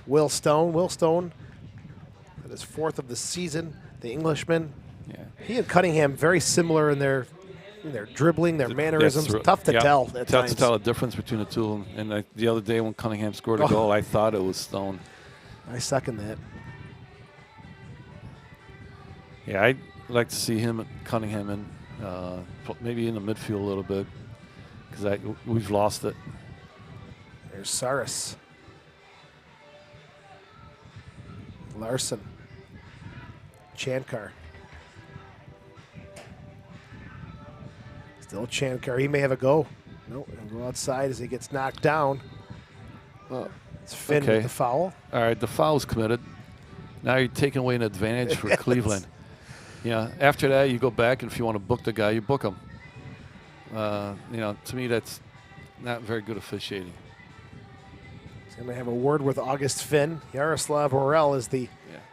Will Stone. Will Stone, that is fourth of the season. The Englishman. Yeah. He and Cunningham very similar in their Their dribbling, their mannerisms, tough to tell at times. Tough to tell the difference between the two. And the other day when Cunningham scored a goal, I thought it was Stone. I second that. Yeah, I'd like to see him, Cunningham, in maybe in the midfield a little bit, because we've lost it. There's Saris. Larson. Chankar. Still Chankar. He may have a go. Nope. He'll go outside as he gets knocked down. It's Finn with the foul. All right, the foul's committed. Now you're taking away an advantage for Cleveland. Yeah, after that, you go back, and if you want to book the guy, you book him. To me, that's not very good officiating. He's going to have a word with August Finn. Yaroslav Orel is the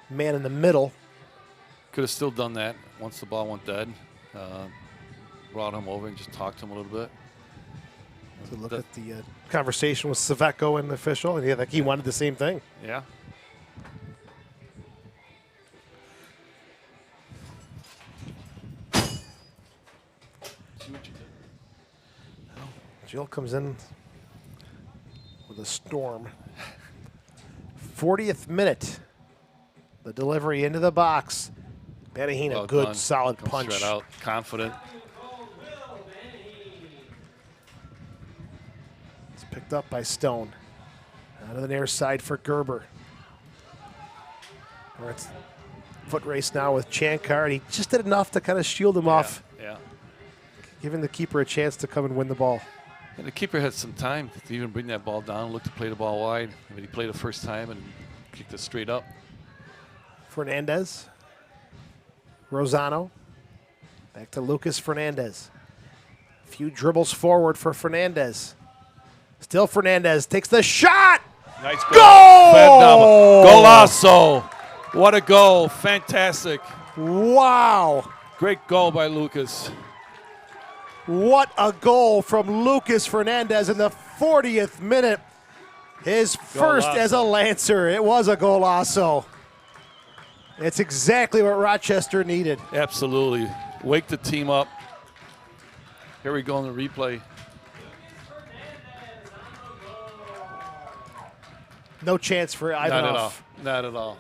man in the middle. Could have still done that once the ball went dead. Brought him over and just talked to him a little bit. To look at the conversation with Saveco and the official, and he wanted the same thing. Yeah. Jill comes in with a storm. 40th minute. The delivery into the box. Benaheen, a good, solid punch. Straight out, confident. It's picked up by Stone. Out of the near side for Gerber. It's foot race now with Chankar, and he just did enough to kind of shield him off. Yeah. Giving the keeper a chance to come and win the ball. And the keeper had some time to even bring that ball down, look to play the ball wide. I mean, he played the first time and kicked it straight up. Fernandez. Rosano. Back to Lucas Fernandez. A few dribbles forward for Fernandez. Still Fernandez takes the shot. Nice goal. Goal! Golazo. What a goal. Fantastic. Wow. Great goal by Lucas. What a goal from Lucas Fernandez in the 40th minute. His first as a Lancer. It was a golazo. It's exactly what Rochester needed. Absolutely. Wake the team up. Here we go on the replay. No chance for Ivanov. Not at all. Not at all.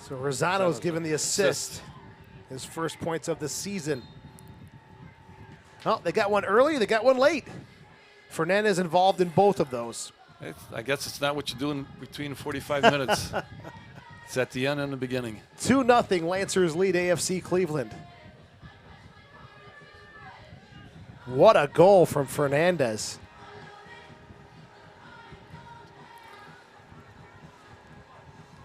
So Rosano's given the assist. His first points of the season. Oh, they got one early, they got one late. Fernandez involved in both of those. I guess it's not what you do in between 45 minutes. It's at the end and the beginning. 2-0 Lancers lead AFC Cleveland. What a goal from Fernandez.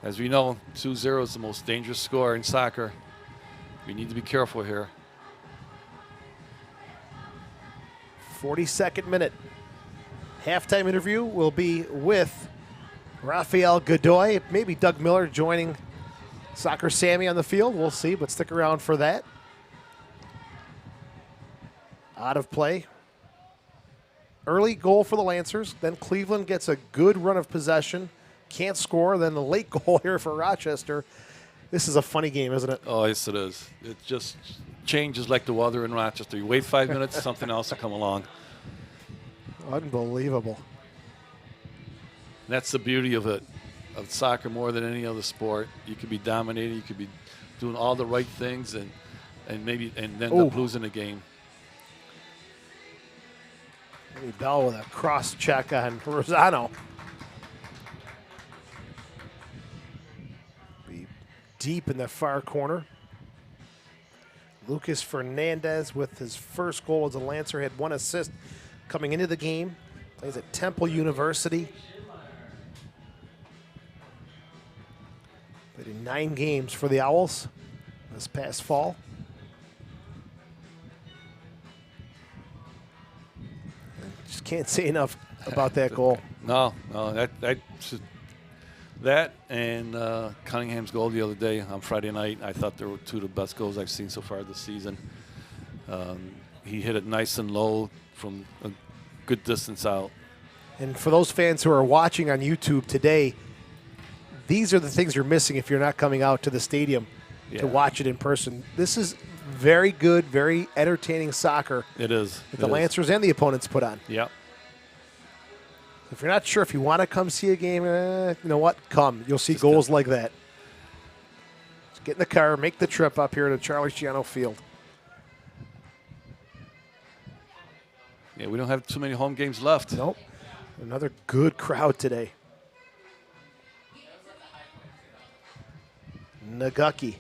As we know, 2-0 is the most dangerous score in soccer. We need to be careful here. 42nd minute. Halftime interview will be with Rafael Godoy. Maybe Doug Miller joining Soccer Sammy on the field. We'll see, but stick around for that. Out of play. Early goal for the Lancers. Then Cleveland gets a good run of possession. Can't score. Then the late goal here for Rochester. This is a funny game, isn't it? Oh, yes, it is. It just changes like the weather in Rochester. You wait 5 minutes, something else will come along. Unbelievable. That's the beauty of it, of soccer more than any other sport. You could be dominating, you could be doing all the right things and maybe end up losing the game. Maybe Bell with a cross check on Rosano. Be deep in the far corner. Lucas Fernandez with his first goal as a Lancer had 1 assist coming into the game. Plays at Temple University. Played in 9 games for the Owls this past fall. Just can't say enough about that goal. No, that and Cunningham's goal the other day on Friday night, I thought they were 2 of the best goals I've seen so far this season. He hit it nice and low from a good distance out. And for those fans who are watching on YouTube today, these are the things you're missing if you're not coming out to the stadium. to watch it in person. This is very good, very entertaining soccer. It is. That the Lancers and the opponents put on. Yep. If you're not sure if you want to come see a game, you know what? Come. You'll see goals like that. Just get in the car, make the trip up here to Charlie Schiano Field. Yeah, we don't have too many home games left. Nope. Another good crowd today. Nagucki.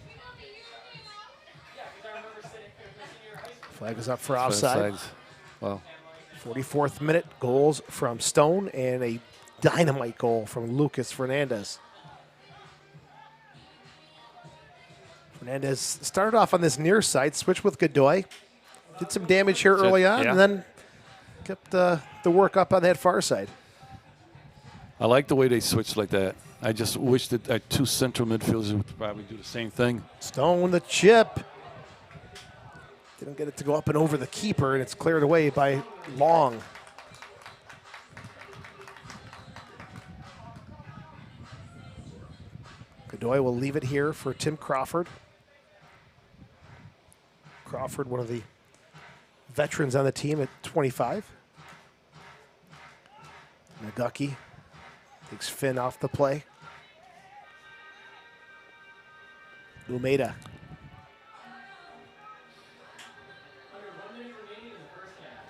Flag is up for offside. Wow. 44th minute, goals from Stone and a dynamite goal from Lucas Fernandez. Fernandez started off on this near side, switched with Godoy. Did some damage here early on, and then kept the work up on that far side. I like the way they switched like that. I just wish that two central midfielders would probably do the same thing. Stone the chip. Didn't get it to go up and over the keeper, and it's cleared away by Long. Godoy will leave it here for Tim Crawford. Crawford, one of the veterans on the team at 25. Nagucki takes Finn off the play. Umeda.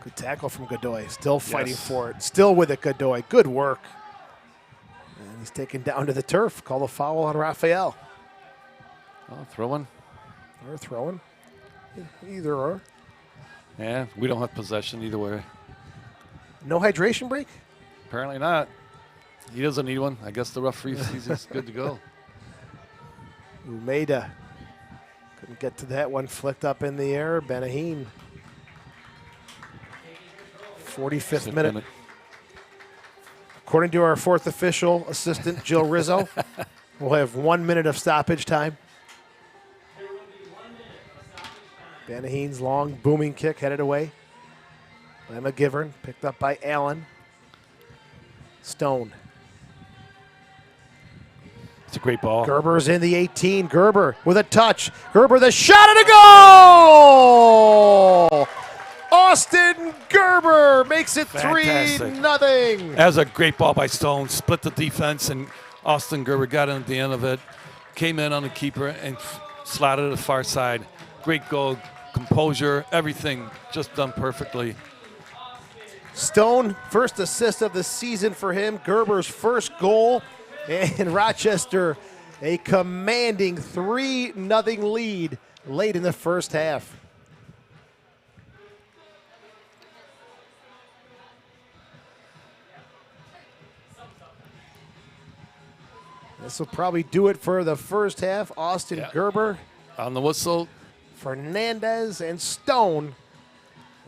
Good tackle from Godoy. Still fighting for it. Still with it, Godoy. Good work. And he's taken down to the turf. Call a foul on Raphael. Oh, throwing. Or throwing. Either or. Yeah, we don't have possession either way. No hydration break? Apparently not. He doesn't need one. I guess the referee sees he's good to go. Umeda. Couldn't get to that one. Flicked up in the air. Benahin. 45th minute. According to our fourth official assistant, Jill Rizzo, we'll have 1 minute of stoppage time. Benahin's long booming kick headed away by McGivern, picked up by Allen. Stone. It's a great ball. Gerber's in the 18. Gerber with a touch. Gerber the shot and a goal! Austin Gerber makes it 3-0. That was a great ball by Stone. Split the defense, and Austin Gerber got in at the end of it. Came in on the keeper and slotted to the far side. Great goal, composure, everything just done perfectly. Stone, first assist of the season for him. Gerber's first goal. And Rochester, a commanding 3-0 lead late in the first half. This will probably do it for the first half. Austin Gerber on the whistle. Fernandez and Stone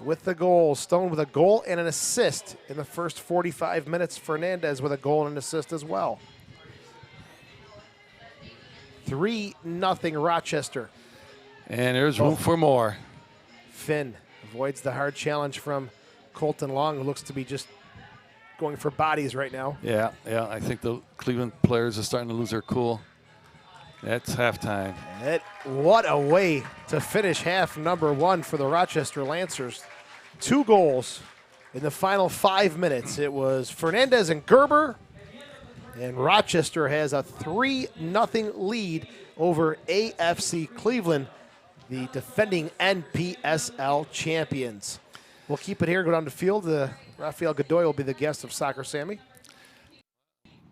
with the goal. Stone with a goal and an assist in the first 45 minutes. Fernandez with a goal and an assist as well. 3-0 Rochester. And there's room for more. Finn avoids the hard challenge from Colton Long, who looks to be just going for bodies right now. Yeah. I think the Cleveland players are starting to lose their cool. That's halftime. What a way to finish half number one for the Rochester Lancers. 2 goals in the final 5 minutes. It was Fernandez and Gerber, and Rochester has a 3-0 lead over AFC Cleveland, the defending NPSL champions. We'll keep it here, go down the field. Raphael Godoy will be the guest of Soccer Sammy.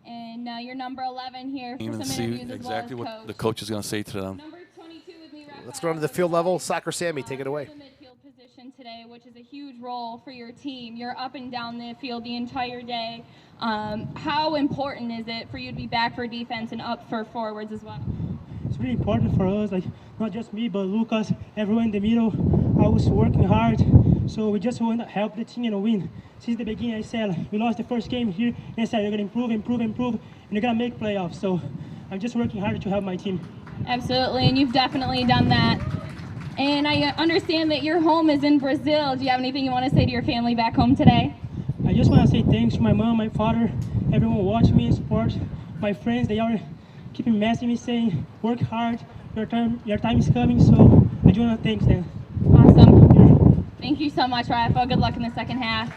And your number 11 here for Even some see interviews exactly as well as what the coach is going to say to them. Number 22 with me, Let's go on to the field level. Soccer Sammy, take it away. The midfield position today, which is a huge role for your team. You're up and down the field the entire day. How important is it for you to be back for defense and up for forwards as well? It's really important for us, like not just me, but Lucas, everyone in the middle. I was working hard, so we just want to help the team and win. Since the beginning, I said we lost the first game here, and I said we're going to improve, and we're going to make playoffs. So I'm just working hard to help my team. Absolutely, and you've definitely done that. And I understand that your home is in Brazil. Do you have anything you want to say to your family back home today? I just want to say thanks to my mom, my father, everyone watching me and support. My friends, they are keeping messaging me saying, work hard, your time is coming. So I just want to thank them. Awesome. Thank you so much, Rafa. Good luck in the second half.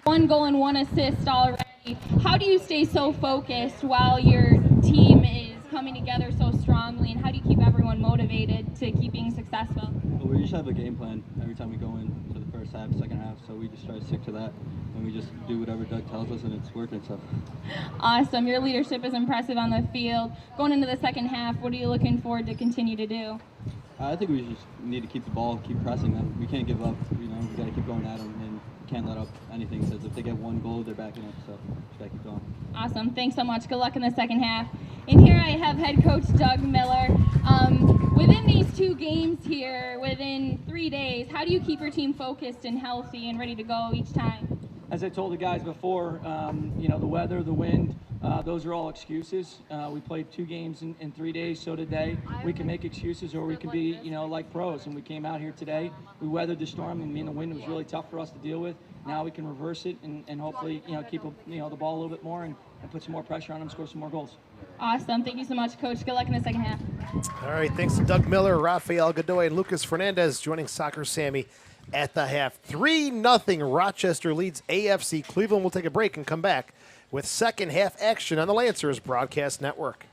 1 goal and 1 assist already. How do you stay so focused while your team is coming together so strongly, and how do you keep everyone motivated to keep being successful? Well, we just have a game plan every time we go into the first half, second half, so we just try to stick to that, and we just do whatever Doug tells us, and it's working. So. Awesome. Your leadership is impressive on the field. Going into the second half, what are you looking forward to continue to do? I think we just need to keep the ball, keep pressing them. We can't give up. We got to keep going at them, and can't let up anything, because if they get one goal, they're backing up. So just got to keep going. Awesome. Thanks so much. Good luck in the second half. And here I have head coach Doug Miller. Within these 2 games here, within 3 days, how do you keep your team focused and healthy and ready to go each time? As I told the guys before, the weather, the wind, those are all excuses. We played 2 games in 3 days, so today we can make excuses, or we can be, like pros. And we came out here today, we weathered the storm, and the wind was really tough for us to deal with. Now we can reverse it and hopefully, keep the ball a little bit more and put some more pressure on them, score some more goals. Awesome. Thank you so much, Coach. Good luck in the second half. All right, thanks to Doug Miller, Rafael Godoy, and Lucas Fernandez joining Soccer Sammy at the half. 3-0 Rochester leads AFC. Cleveland will take a break and come back with second half action on the Lancers Broadcast Network.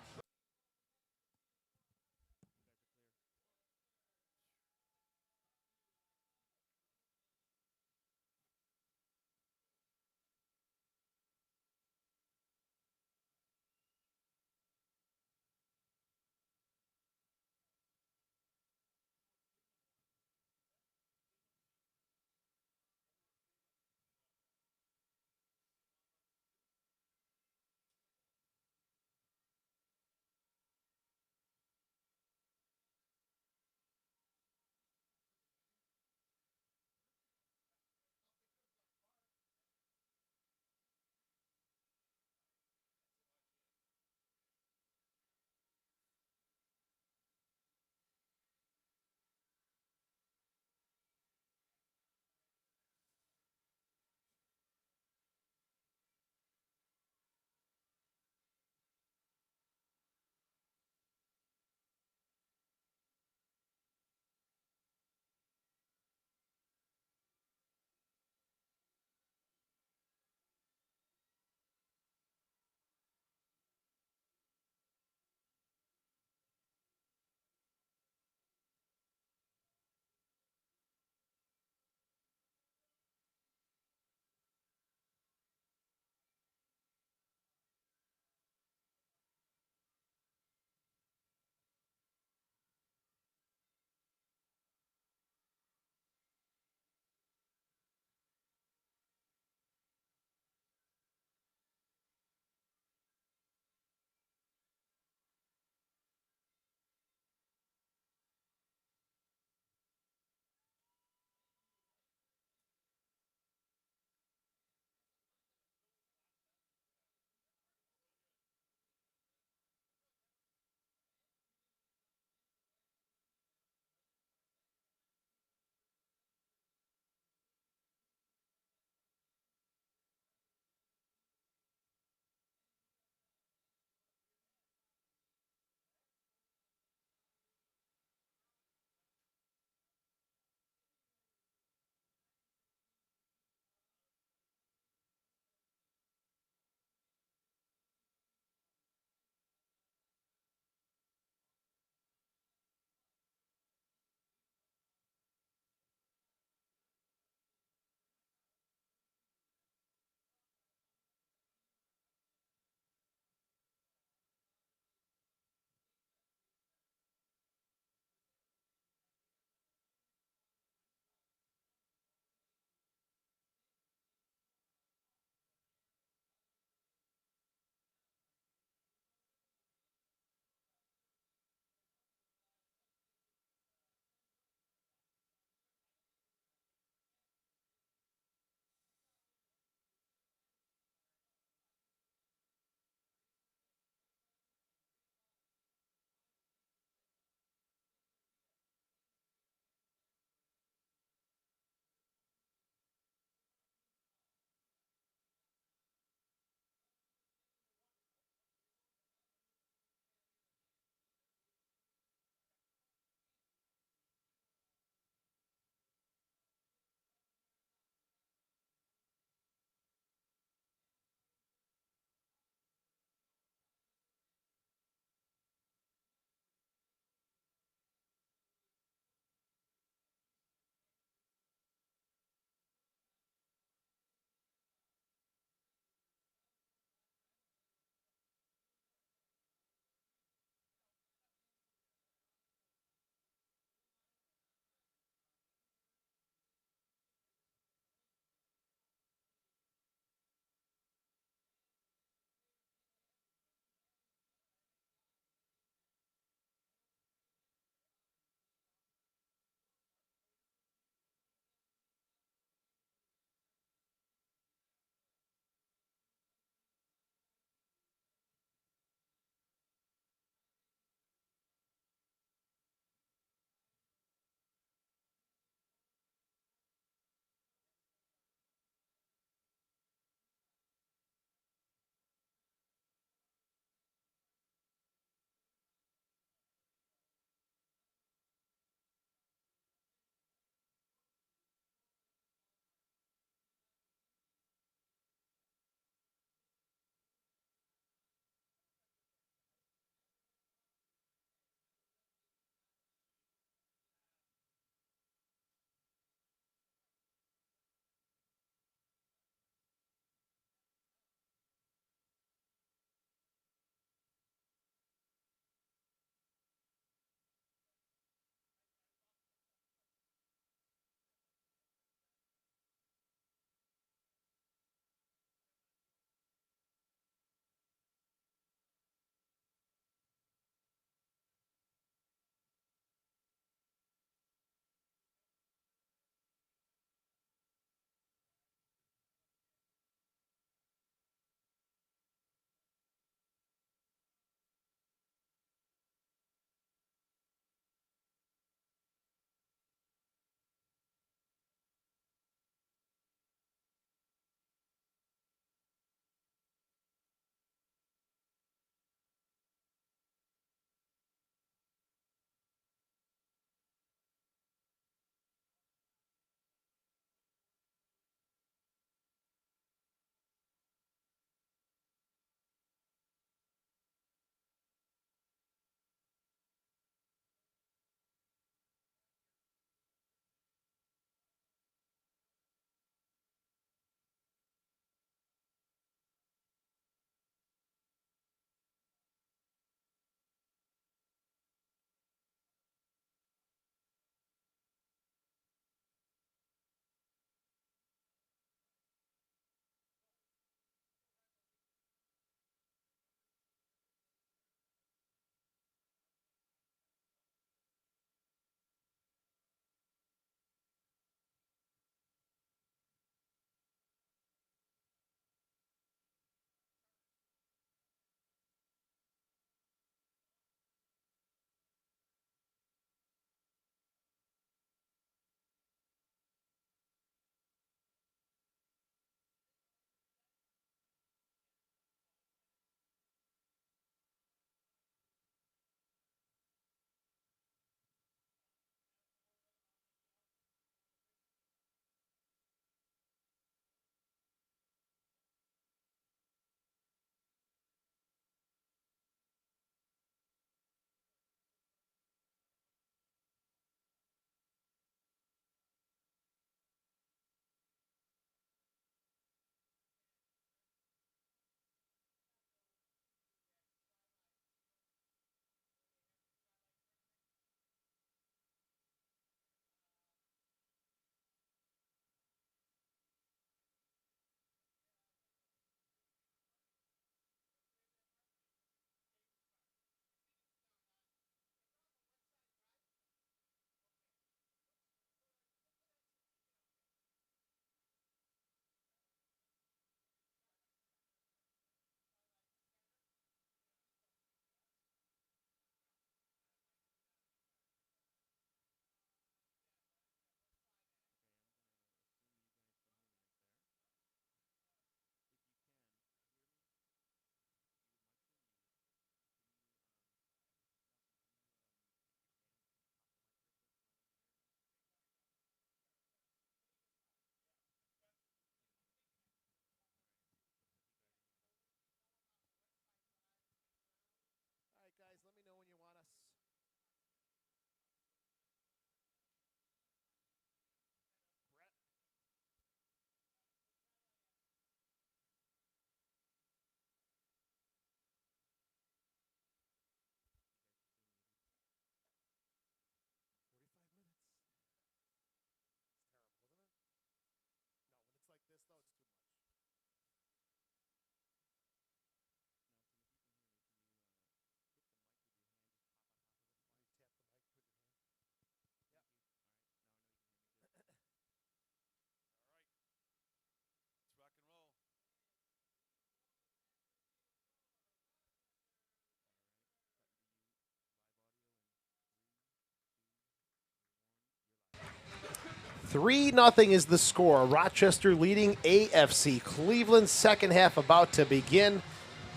3-0 is the score. Rochester leading AFC. Cleveland's second half about to begin.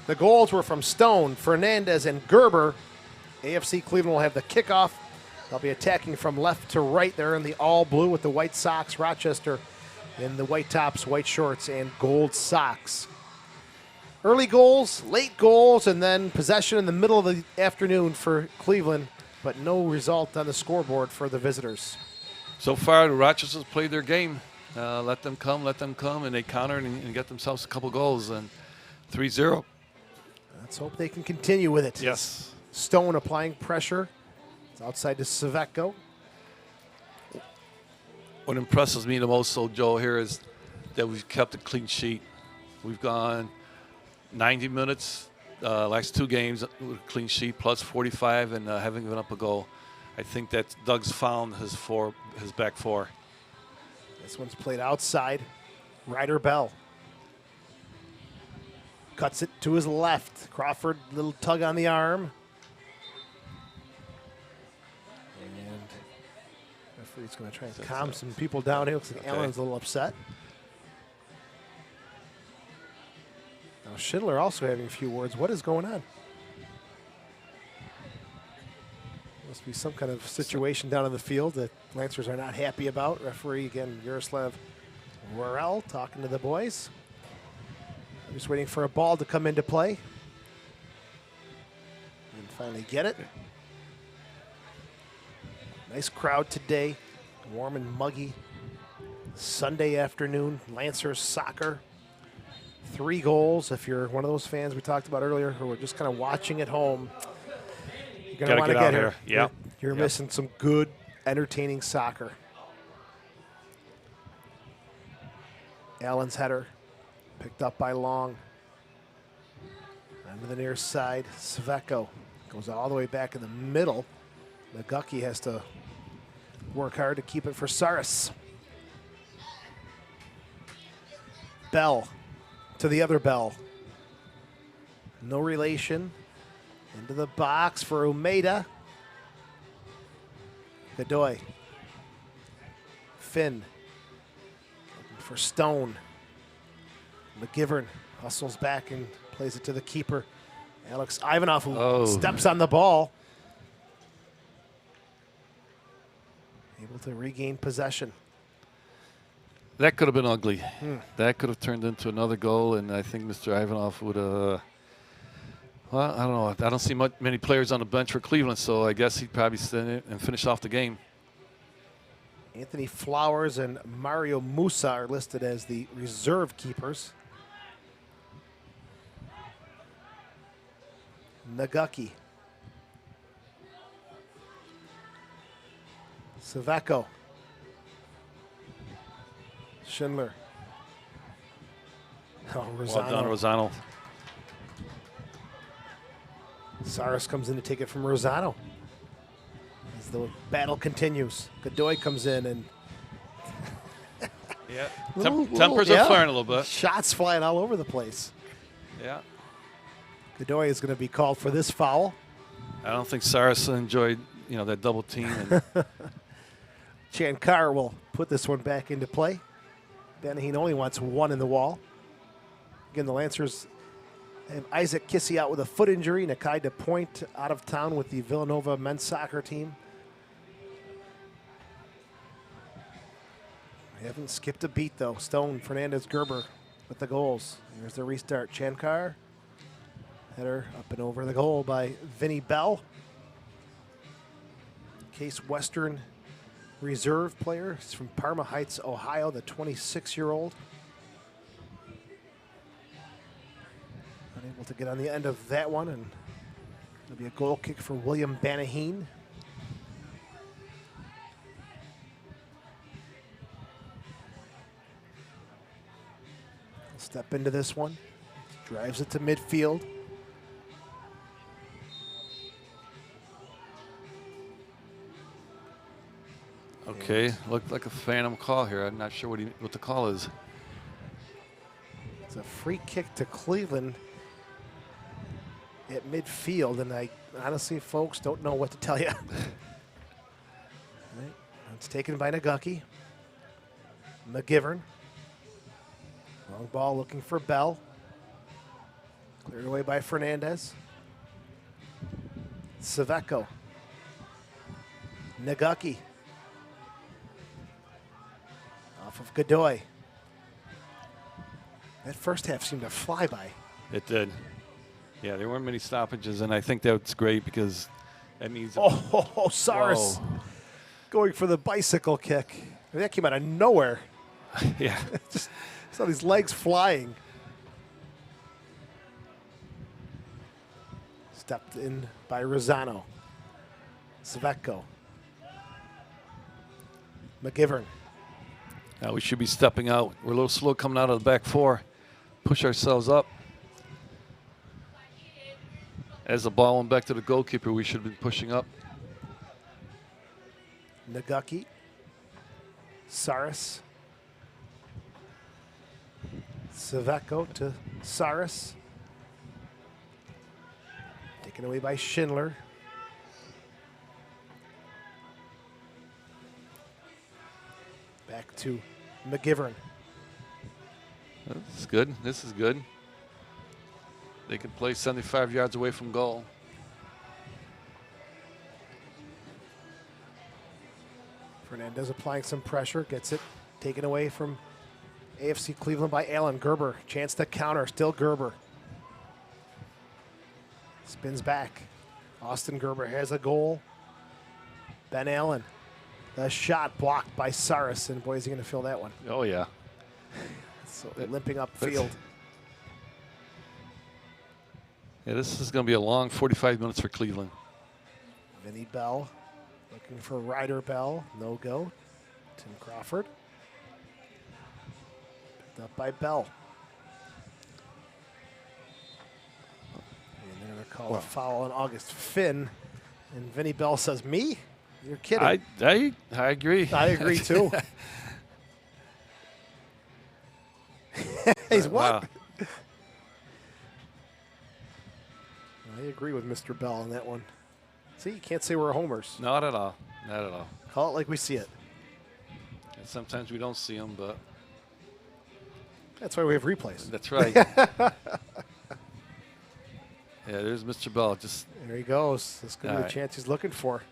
The goals were from Stone, Fernandez, and Gerber. AFC Cleveland will have the kickoff. They'll be attacking from left to right. They're in the all blue with the white socks. Rochester in the white tops, white shorts, and gold socks. Early goals, late goals, and then possession in the middle of the afternoon for Cleveland, but no result on the scoreboard for the visitors. So far, the Rochester's played their game. Let them come, and they countered and get themselves a couple goals, and 3-0. Let's hope they can continue with it. Yes. Stone applying pressure. It's outside to Saveco. What impresses me the most, so Joe, here is that we've kept a clean sheet. We've gone 90 minutes, last 2 games with a clean sheet, plus 45, and haven't given up a goal. I think that Doug's found his back four. This one's played outside. Ryder Bell cuts it to his left. Crawford, little tug on the arm. And referee's going to try and calm some people down here. Looks like Allen's a little upset. Now Schindler also having a few words. What is going on? Must be some kind of situation down in the field that Lancers are not happy about. Referee, again, Yaroslav Worrell talking to the boys. Just waiting for a ball to come into play. And finally get it. Nice crowd today. Warm and muggy. Sunday afternoon, Lancers soccer. 3 goals. If you're one of those fans we talked about earlier who are just kind of watching at home, you're going to want to get here. Yeah. You're missing some good, entertaining soccer. Allen's header picked up by Long. Onto the near side, Saveco goes all the way back in the middle. Nagucki has to work hard to keep it for Saris. Bell to the other Bell. No relation. Into the box for Umeda. Godoy. Finn. Looking for Stone. McGivern hustles back and plays it to the keeper, Alex Ivanov, who steps on the ball. Able to regain possession. That could have been ugly. That could have turned into another goal, and I think Mr. Ivanov would have. Well, I don't know. I don't see many players on the bench for Cleveland, so I guess he'd probably stand in and finish off the game. Anthony Flowers and Mario Musa are listed as the reserve keepers. Nagucki. Saveco. Schindler. Oh, Rosano. Well done, Rosano. Saris comes in to take it from Rosano. As the battle continues. Godoy comes in and yeah, tempers are flaring a little bit. Shots flying all over the place. Yeah. Godoy is going to be called for this foul. I don't think Saris enjoyed, that double team. And Chankar will put this one back into play. Banaheen only wants 1 in the wall. Again, the Lancers have Isaac Kissy out with a foot injury. Nakai DePoint out of town with the Villanova men's soccer team. They haven't skipped a beat, though. Stone, Fernandez, Gerber with the goals. Here's the restart. Chankar. Header up and over the goal by Vinny Bell. Case Western reserve player. He's from Parma Heights, Ohio, the 26-year-old. Unable to get on the end of that one, and it'll be a goal kick for William Banaheen. He'll step into this one. Drives it to midfield. okay, looked like a phantom call here. I'm not sure what the call is. It's a free kick to Cleveland at midfield, and I honestly, folks, don't know what to tell you. Right. It's taken by Nagucki. McGivern. Long ball looking for Bell. Cleared away by Fernandez. Saveco. Nagaki. Off of Godoy. That first half seemed to fly by. It did. Yeah, there weren't many stoppages, and I think that's great because that means. Oh, Saris going for the bicycle kick. I mean, that came out of nowhere. Yeah. Just saw these legs flying. Stepped in by Rosano. Saveco. McGivern. Now we should be stepping out. We're a little slow coming out of the back four. Push ourselves up. As the ball went back to the goalkeeper, we should have been pushing up. Nagaki. Saris. Saveco to Saris. Taken away by Schindler. Back to McGivern. This is good. This is good. They can play 75 yards away from goal. Fernandez applying some pressure. Gets it taken away from AFC Cleveland by Allen. Gerber. Chance to counter. Still Gerber. Spins back. Austin Gerber has a goal. Ben Allen. The shot blocked by Saris. And boy, is he going to fill that one. Oh, yeah. So limping upfield. Yeah, this is going to be a long 45 minutes for Cleveland. Vinny Bell looking for Ryder Bell. No go. Tim Crawford. Picked up by Bell. And they're going to call a foul on August Finn. And Vinny Bell says, me? You're kidding. I agree. I agree, too. He's what? Wow. I agree with Mr. Bell on that one. See, you can't say we're homers. Not at all. Not at all. Call it like we see it. And sometimes we don't see them, but that's why we have replays. that's right. Yeah, there's Mr. Bell. Just There he goes. This could be the right. chance he's looking for.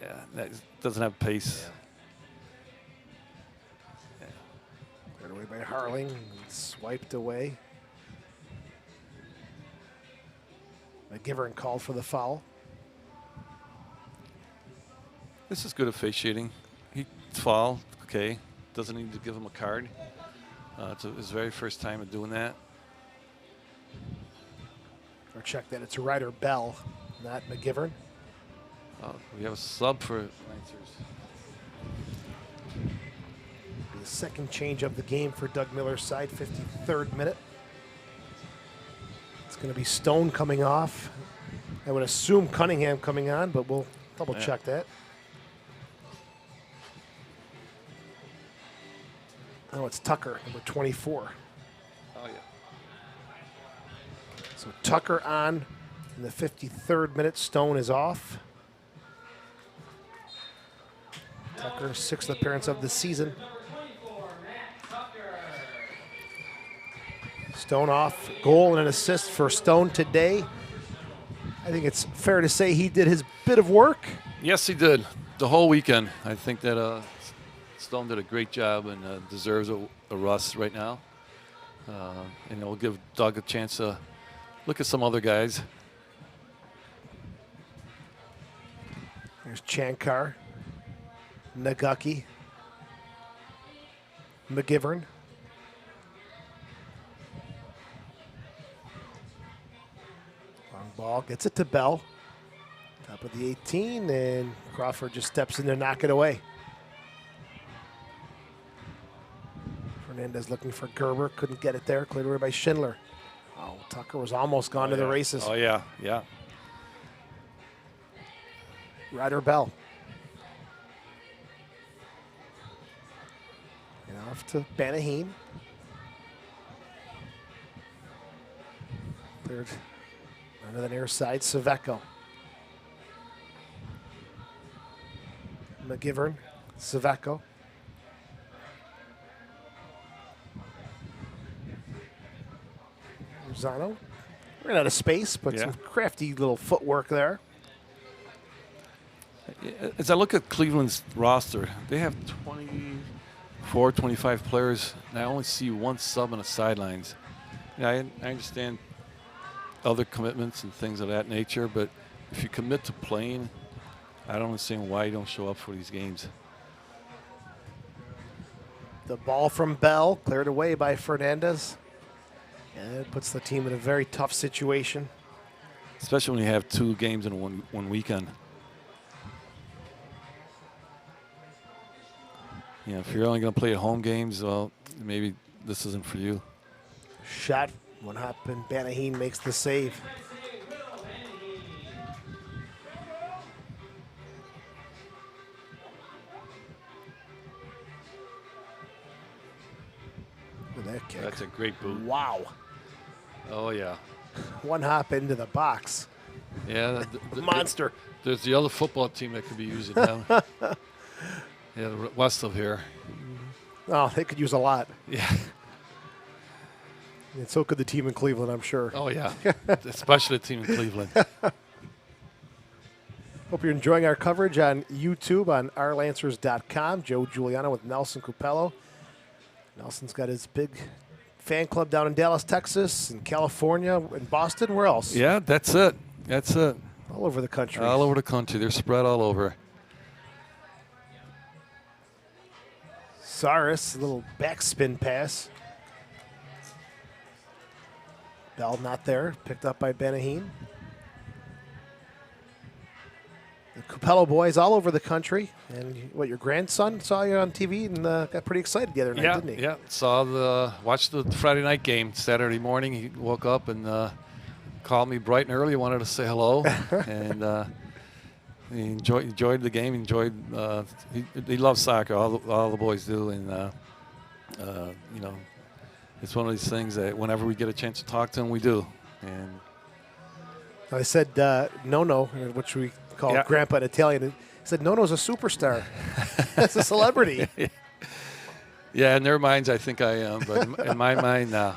yeah, that doesn't have pace. Cleared away by Harling. Swiped away. McGivern called for the foul. This is good officiating. He fouled. Okay, doesn't need to give him a card. It's his very first time of doing that. Or check that it's Ryder Bell, not McGivern. We have a sub for Lancers. The second change of the game for Doug Miller's side, 53rd minute. It's going to be Stone coming off. I would assume Cunningham coming on, but we'll double check that. Oh, it's Tucker, number 24. Oh, yeah. So Tucker on in the 53rd minute. Stone is off. Tucker's 6th appearance of the season. Stone off. Goal and an assist for Stone today. I think it's fair to say he did his bit of work. Yes, he did. The whole weekend. I think that Stone did a great job and deserves a rust right now. And it'll give Doug a chance to look at some other guys. There's Chankar. Nagaki. McGivern. Long ball. Gets it to Bell. Top of the 18, and Crawford just steps in to knock it away. Fernandez looking for Gerber. Couldn't get it there. Cleared away by Schindler. Oh, Tucker was almost gone to the races. Oh, yeah, yeah. Ryder Bell. And off to Banahim. Cleared under the near side. Saveco. McGivern. Saveco. Marzano. Ran out of space, but Yeah. some crafty little footwork there. As I look at Cleveland's roster, they have 24, 25 players, and I only see one sub on the sidelines. Yeah, I understand other commitments and things of that nature, but if you commit to playing, I don't understand why you don't show up for these games. The ball from Bell, cleared away by Fernandez. And it puts the team in a very tough situation. Especially when you have 2 games in one weekend. Yeah, if you're only going to play at home games, well, maybe this isn't for you. Shot, one hop, and Banaheen makes the save. Look at that kick. That's a great boot. Wow. Oh, yeah. One hop into the box. Yeah. Monster. There's the other football team that could be using them. Yeah, the west of here. Oh, they could use a lot. Yeah. And so could the team in Cleveland, I'm sure. Oh, yeah. Especially the team in Cleveland. Hope you're enjoying our coverage on YouTube on ourlancers.com. Joe Giuliano with Nelson Cupello. Nelson's got his big fan club down in Dallas, Texas, in California, in Boston. Where else? Yeah, that's it. That's it. All over the country. All over the country. They're spread all over. Saris, a little backspin pass. Bell not there. Picked up by Banaheen. The Cupello boys all over the country. And what, your grandson saw you on TV and got pretty excited the other night, didn't he? Yeah. Watched the Friday night game Saturday morning. He woke up and called me bright and early. Wanted to say hello, and he enjoyed the game. He loves soccer. All the boys do, and it's one of these things that whenever we get a chance to talk to him, we do. And I said Nono, which we call Grandpa in Italian. He said Nono's a superstar. That's a celebrity. Yeah, in their minds, I think I am, but in my mind, no.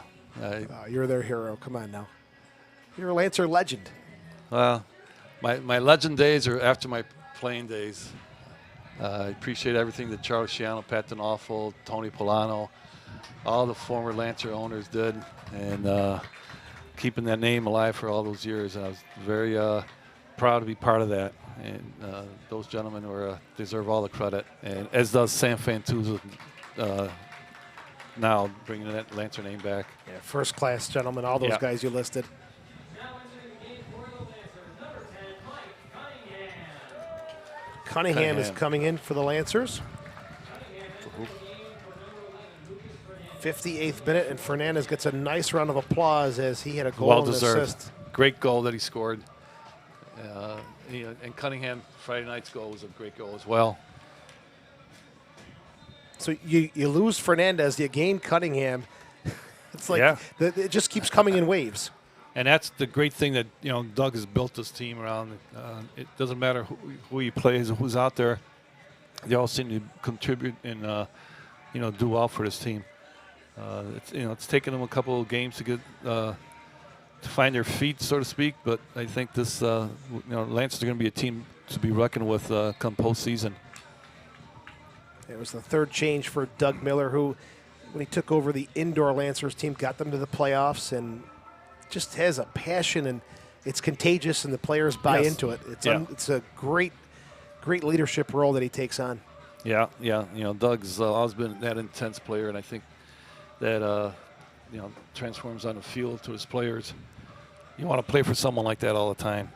You're their hero. Come on now. You're a Lancer legend. Well, my legend days are after my playing days. I appreciate everything that Charlie Schiano, Pat D'Onofrio, Tony Polano, all the former Lancer owners did, and keeping that name alive for all those years. I was very proud to be part of that, and those gentlemen deserve all the credit, and as does Sam Fantuzzo now bringing that Lancer name back. Yeah, first class gentlemen, all those guys you listed. Cunningham is coming in for the Lancers. 58th minute, and Fernandez gets a nice round of applause as he had a goal and assist. Great goal that he scored. And Cunningham, Friday night's goal was a great goal as well. So you lose Fernandez, you gain Cunningham. It's like it just keeps coming in waves. And that's the great thing that Doug has built this team around. It doesn't matter who he plays, who's out there. They all seem to contribute and do well for this team. It's taken them a couple of games to get to find their feet, so to speak. But I think this Lancers are going to be a team to be reckoned with come postseason. It was the third change for Doug Miller, who, when he took over the indoor Lancers team, got them to the playoffs and just has a passion, and it's contagious, and the players buy into it. It's a great leadership role that he takes on. Yeah. Doug's always been that intense player, and I think that transforms on the field to his players. You want to play for someone like that all the time.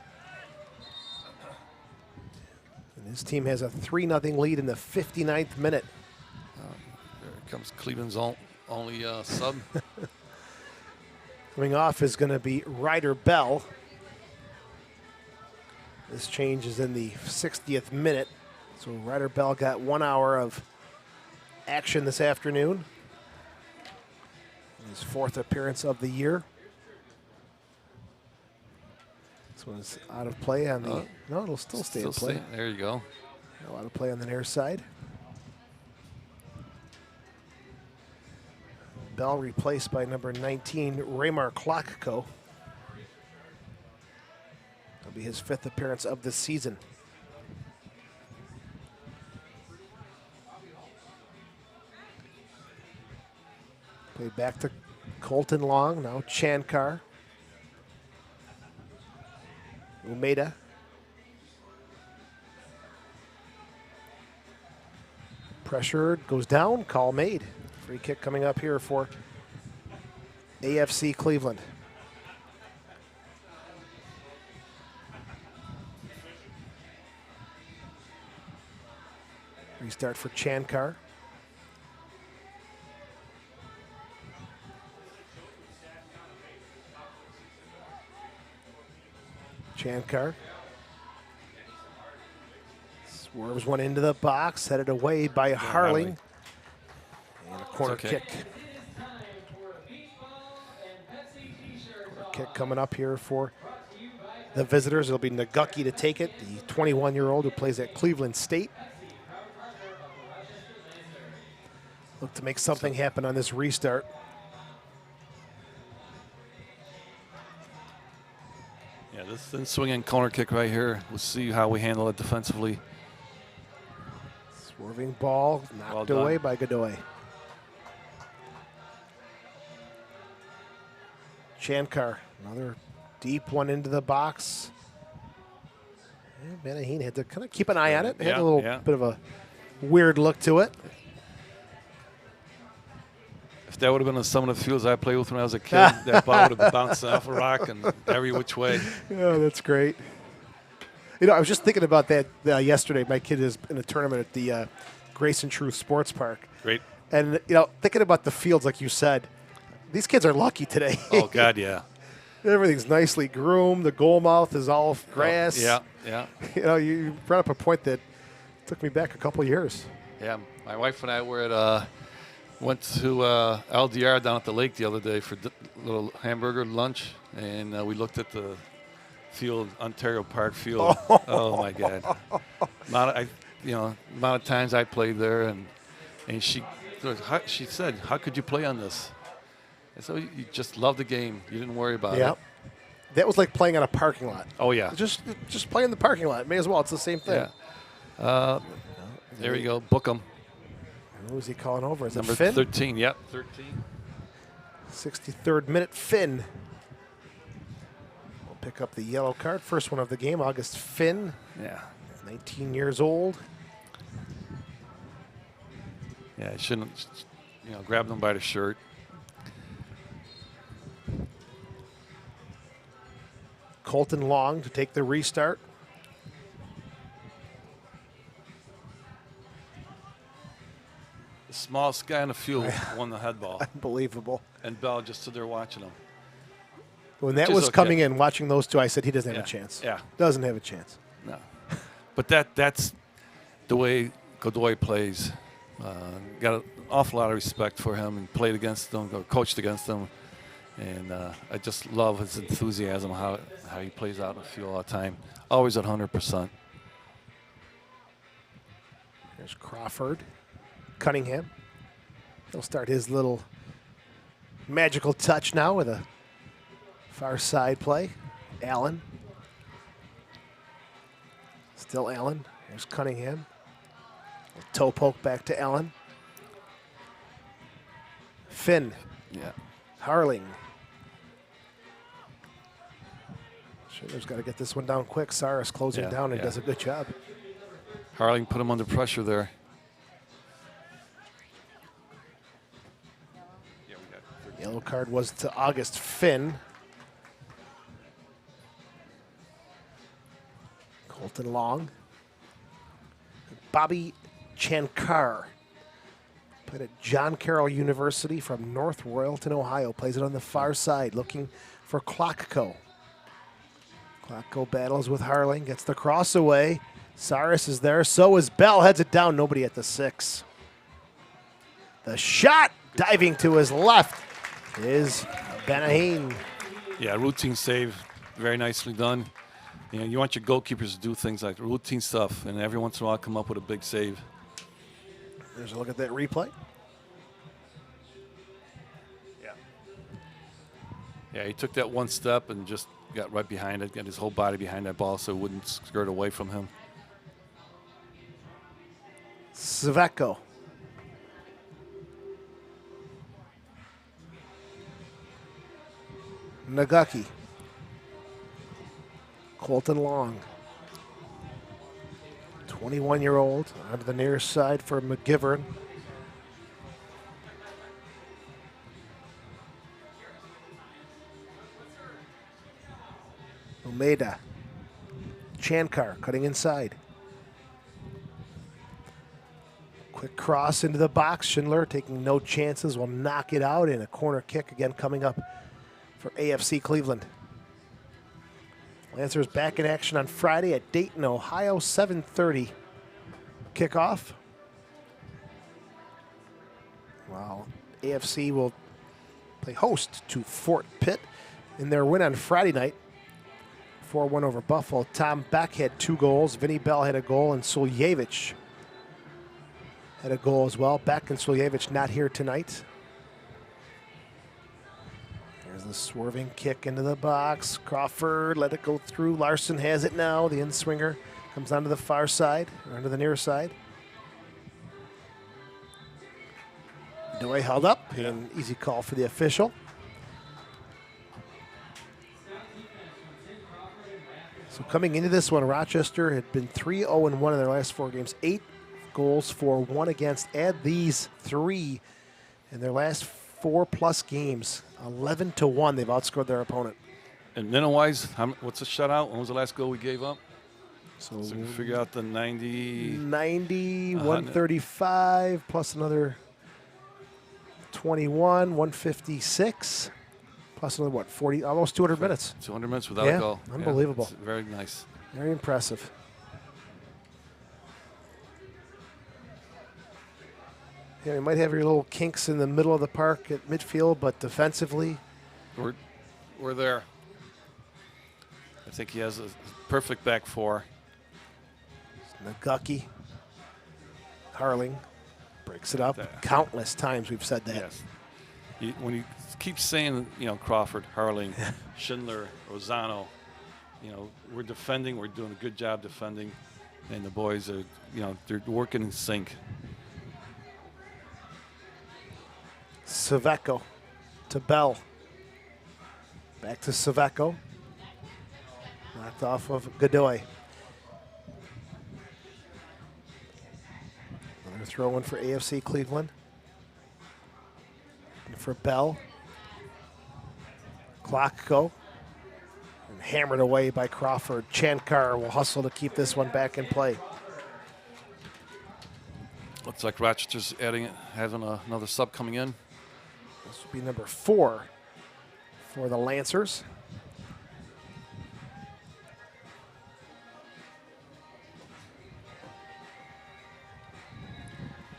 And his team has a 3-0 lead in the 59th minute. There comes Cleveland's only sub. Coming off is going to be Ryder Bell. This change is in the 60th minute. So Ryder Bell got 1 hour of action this afternoon. His fourth appearance of the year. This one's out of play on the... no, it'll still stay in play. There you go. Out of play on the near side. Bell replaced by number 19, Raymar Klocko. That'll be his 5th appearance of the season. Played back to Colton Long, now Chankar. Umeda. Pressured, goes down, call made. Free kick coming up here for AFC Cleveland. Restart for Chankar. Chankar swerves one into the box, headed away by Harling. And a corner kick. Corner kick coming up here for the visitors. It'll be Nagucki to take it, the 21-year-old who plays at Cleveland State. Look to make something happen on this restart. Yeah, this swinging corner kick right here. We'll see how we handle it defensively. Swerving ball, knocked away by Godoy. Chankar, another deep one into the box. Yeah, Banaheen had to kind of keep an eye on it. Had a little bit of a weird look to it. If that would have been on some of the fields I played with when I was a kid, that ball would have been bouncing off a rock and every which way. Yeah, that's great. You know, I was just thinking about that yesterday. My kid is in a tournament at the Grayson Truth Sports Park. Great. And, you know, thinking about the fields, like you said, these kids are lucky today. Oh, God, yeah. Everything's nicely groomed. The goal mouth is all grass. Oh, yeah. You know, you brought up a point that took me back a couple of years. Yeah, my wife and I were at went to LDR down at the lake the other day for a little hamburger lunch, and we looked at the field, Ontario Park Field. Oh my God! Amount of times I played there, and she said, "How could you play on this?" And so you just loved the game. You didn't worry about it. That was like playing on a parking lot. Oh yeah. Just play in the parking lot. May as well. It's the same thing. Yeah. There you go. Book them. Who is he calling over? Is Number it Finn? 13, yep, 13. 63rd minute, Finn. We'll pick up the yellow card. First one of the game, August Finn. Yeah. 19 years old. Yeah, I shouldn't, grab them by the shirt. Colton Long to take the restart. Smallest guy in the field won the head ball. Unbelievable. And Bell just stood there watching him. When that was coming in, watching those two, I said he doesn't have a chance. Yeah. Doesn't have a chance. No. But that's the way Godoy plays. Got an awful lot of respect for him and played against them, or coached against them. And I just love his enthusiasm, how he plays out in the field all the time. Always at 100%. There's Crawford. Cunningham. He'll start his little magical touch now with a far side play. Allen. Still Allen. There's Cunningham. A toe poke back to Allen. Finn. Yeah. Harling. Schindler's got to get this one down quick. Saris closing down and does a good job. Harling put him under pressure there. Yellow card was to August Finn. Colton Long. Bobby Chankar. Played at John Carroll University from North Royalton, Ohio. Plays it on the far side, looking for Klocko. Klocko battles with Harling, gets the cross away. Saris is there, so is Bell. Heads it down, nobody at the 6. The shot, diving to his left, is Banaheen. Yeah, routine save, very nicely done. You want your goalkeepers to do things like routine stuff, and every once in a while come up with a big save. There's a look at that replay. Yeah, he took that one step and just got right behind it, got his whole body behind that ball so it wouldn't skirt away from him. Sveko. Nagaki. Colton Long. 21-year-old onto the near side for McGivern. Umeda. Chankar cutting inside. Quick cross into the box. Schindler taking no chances will knock it out in a corner kick again coming up for AFC Cleveland. Lancers back in action on Friday at Dayton, Ohio, 7:30 kickoff. While AFC will play host to Fort Pitt in their win on Friday night. 4-1 over Buffalo. Tom Beck had 2 goals. Vinny Bell had a goal, and Suljevic had a goal as well. Beck and Suljevic not here tonight. There's the swerving kick into the box. Crawford let it go through. Larson has it now. The in-swinger comes onto the far side, or onto the near side. Doy held up, an easy call for the official. So coming into this one, Rochester had been 3-0-1 in their last 4 games. 8 goals for 1 against. Add these 3 in their last 4+ games. 11-1, they've outscored their opponent. And minute-wise, what's the shutout? When was the last goal we gave up? So we can figure out the 90. 135 plus another 21, 156. Plus another, 40, almost 200 minutes. 200 minutes without a goal. Unbelievable. Yeah, very nice. Very impressive. Yeah, we might have your little kinks in the middle of the park at midfield, but defensively, we're there. I think he has a perfect back 4. Nagaki, Harling breaks it up. Countless times we've said that. Yes. When he keeps saying, Crawford, Harling, Schindler, Rosano, we're defending. We're doing a good job defending, and the boys are, they're working in sync. Sveko to Bell. Back to Sveko. Knocked off of Godoy. Another throw in for AFC Cleveland. And for Bell. Clock go. And hammered away by Crawford. Chankar will hustle to keep this one back in play. Looks like Rochester's having another sub coming in. This will be number 4 for the Lancers.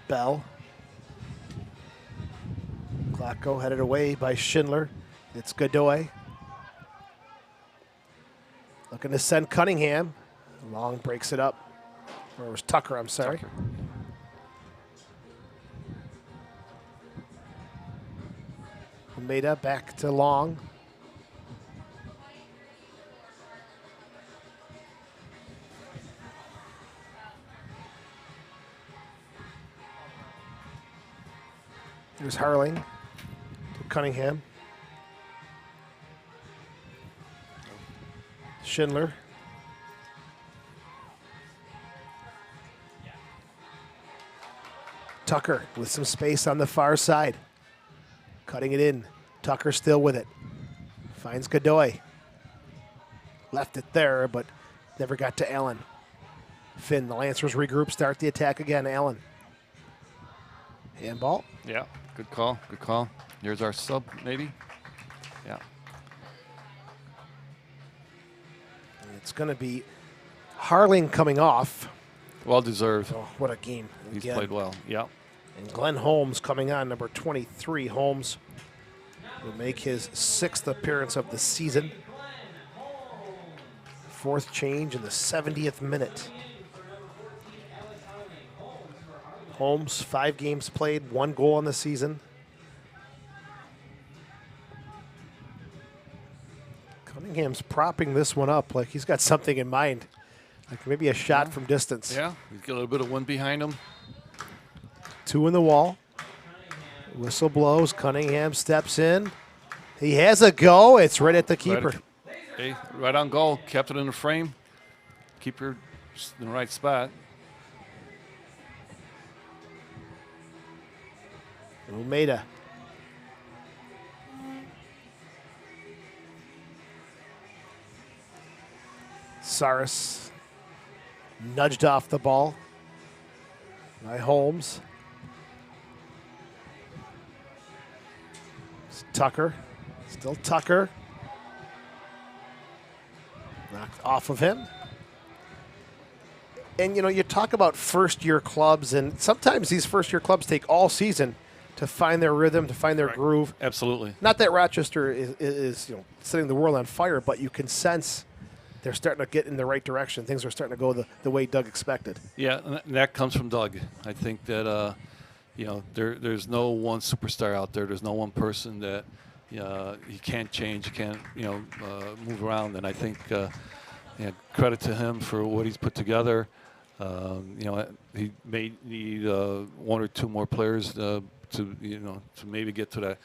Bell. Klocko headed away by Schindler. It's Godoy. Looking to send Cunningham. Long breaks it up. Or it was Tucker, I'm sorry. Tucker. Umeda back to Long. Here's Harling to Cunningham. Schindler. Tucker with some space on the far side. Cutting it in. Tucker still with it. Finds Godoy. Left it there, but never got to Allen. Finn, the Lancers regroup, start the attack again. Allen. Handball. Yeah, good call, good call. Here's our sub, maybe. Yeah. It's going to be Harling coming off. Well deserved. Oh, what a game. He's Again. played well, yeah. And Glenn Holmes coming on, number 23. Holmes will make his 6th appearance of the season. 4th change in the 70th minute. Holmes, 5 games played, 1 goal on the season. Cunningham's propping this one up like he's got something in mind. Like maybe a shot from distance. Yeah, he's got a little bit of wind behind him. 2 in the wall. Whistle blows. Cunningham steps in. He has a go. It's right at the keeper. Right on goal. Kept it in the frame. Keeper in the right spot. Umeda. Saris nudged off the ball by Holmes. It's Tucker. Still Tucker. Knocked off of him. And, you know, you talk about first-year clubs, and sometimes these first-year clubs take all season to find their rhythm, to find their groove. Absolutely. Not that Rochester is setting the world on fire, but you can sense they're starting to get in the right direction. Things are starting to go the way Doug expected. Yeah, and that comes from Doug. I think that, there's no one superstar out there. There's no one person that he can't change, he can't, move around. And I think, credit to him for what he's put together. He may need 1 or 2 more players to maybe get to that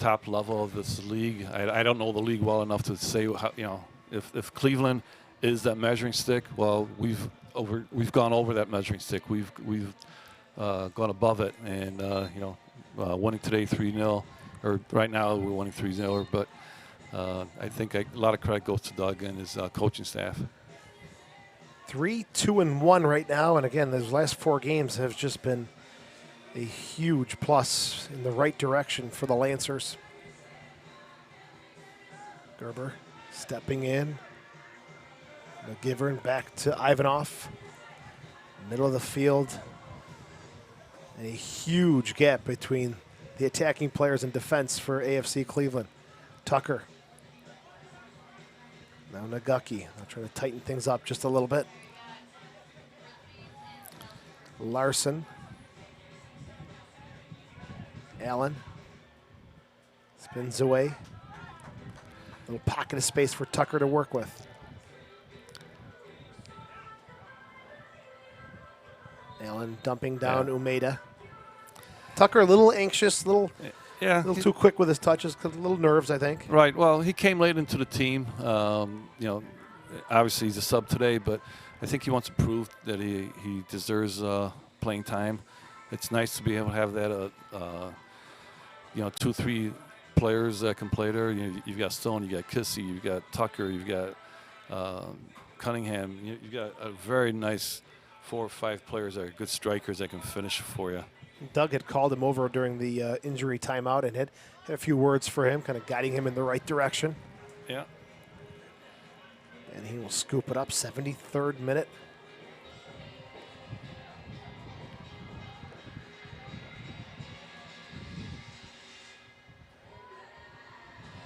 top level of this league. I don't know the league well enough to say how, if Cleveland is that measuring stick. Well, we've gone over that measuring stick. We've gone above it, and winning today 3-0, or right now we're winning 3-0. But I think a lot of credit goes to Doug and his coaching staff. 3-2-1 right now, and again, those last 4 games have just been a huge plus in the right direction for the Lancers. Gerber stepping in. McGivern back to Ivanov. Middle of the field. A huge gap between the attacking players and defense for AFC Cleveland. Tucker. Now Nagaki. I'll try to tighten things up just a little bit. Larson. Allen. Spins away. Little pocket of space for Tucker to work with. Allen dumping down Umeda. Tucker a little anxious, little too quick with his touches, a little nerves, I think. Right. Well, he came late into the team. Obviously he's a sub today, but I think he wants to prove that he deserves playing time. It's nice to be able to have that, 2-3 players that can play there. You've got Stone, you got Kissy, you've got Tucker, you've got Cunningham. You've got a very nice 4 or 5 players that are good strikers that can finish for you. Doug had called him over during the injury timeout and had a few words for him, kind of guiding him in the right direction. Yeah. And he will scoop it up, 73rd minute.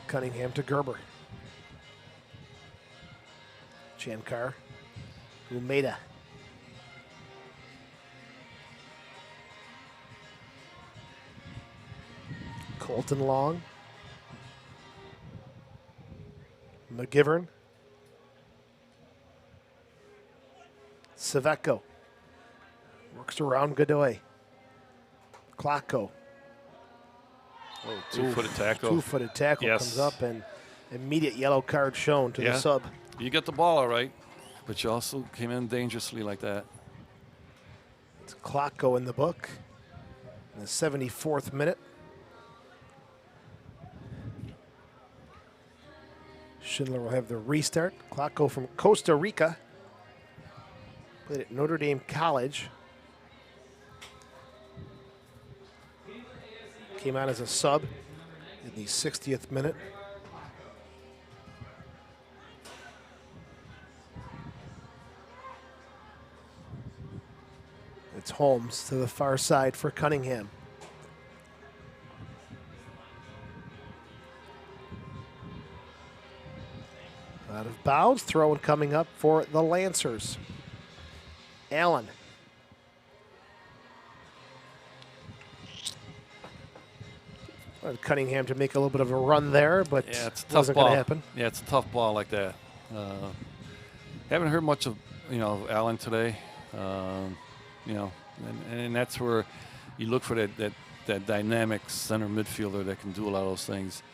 Cunningham to Gerber. Chankar. Umeda. Colton Long. McGivern. Saveco. Works around Godoy. Klocko. Oh, two-footed tackle. Two-footed tackle comes up, and immediate yellow card shown to the sub. You get the ball all right, but you also came in dangerously like that. It's Klocko in the book in the 74th minute. Schindler will have the restart. Klocko from Costa Rica. Played at Notre Dame College. Came out as a sub in the 60th minute. It's Holmes to the far side for Cunningham. Out of bounds, throw and coming up for the Lancers. Allen. Wanted Cunningham to make a little bit of a run there, but yeah, it's a tough wasn't ball. going to happen. Yeah, it's a tough ball like that. Haven't heard much of Allen today. And that's where you look for that dynamic center midfielder that can do a lot of those things.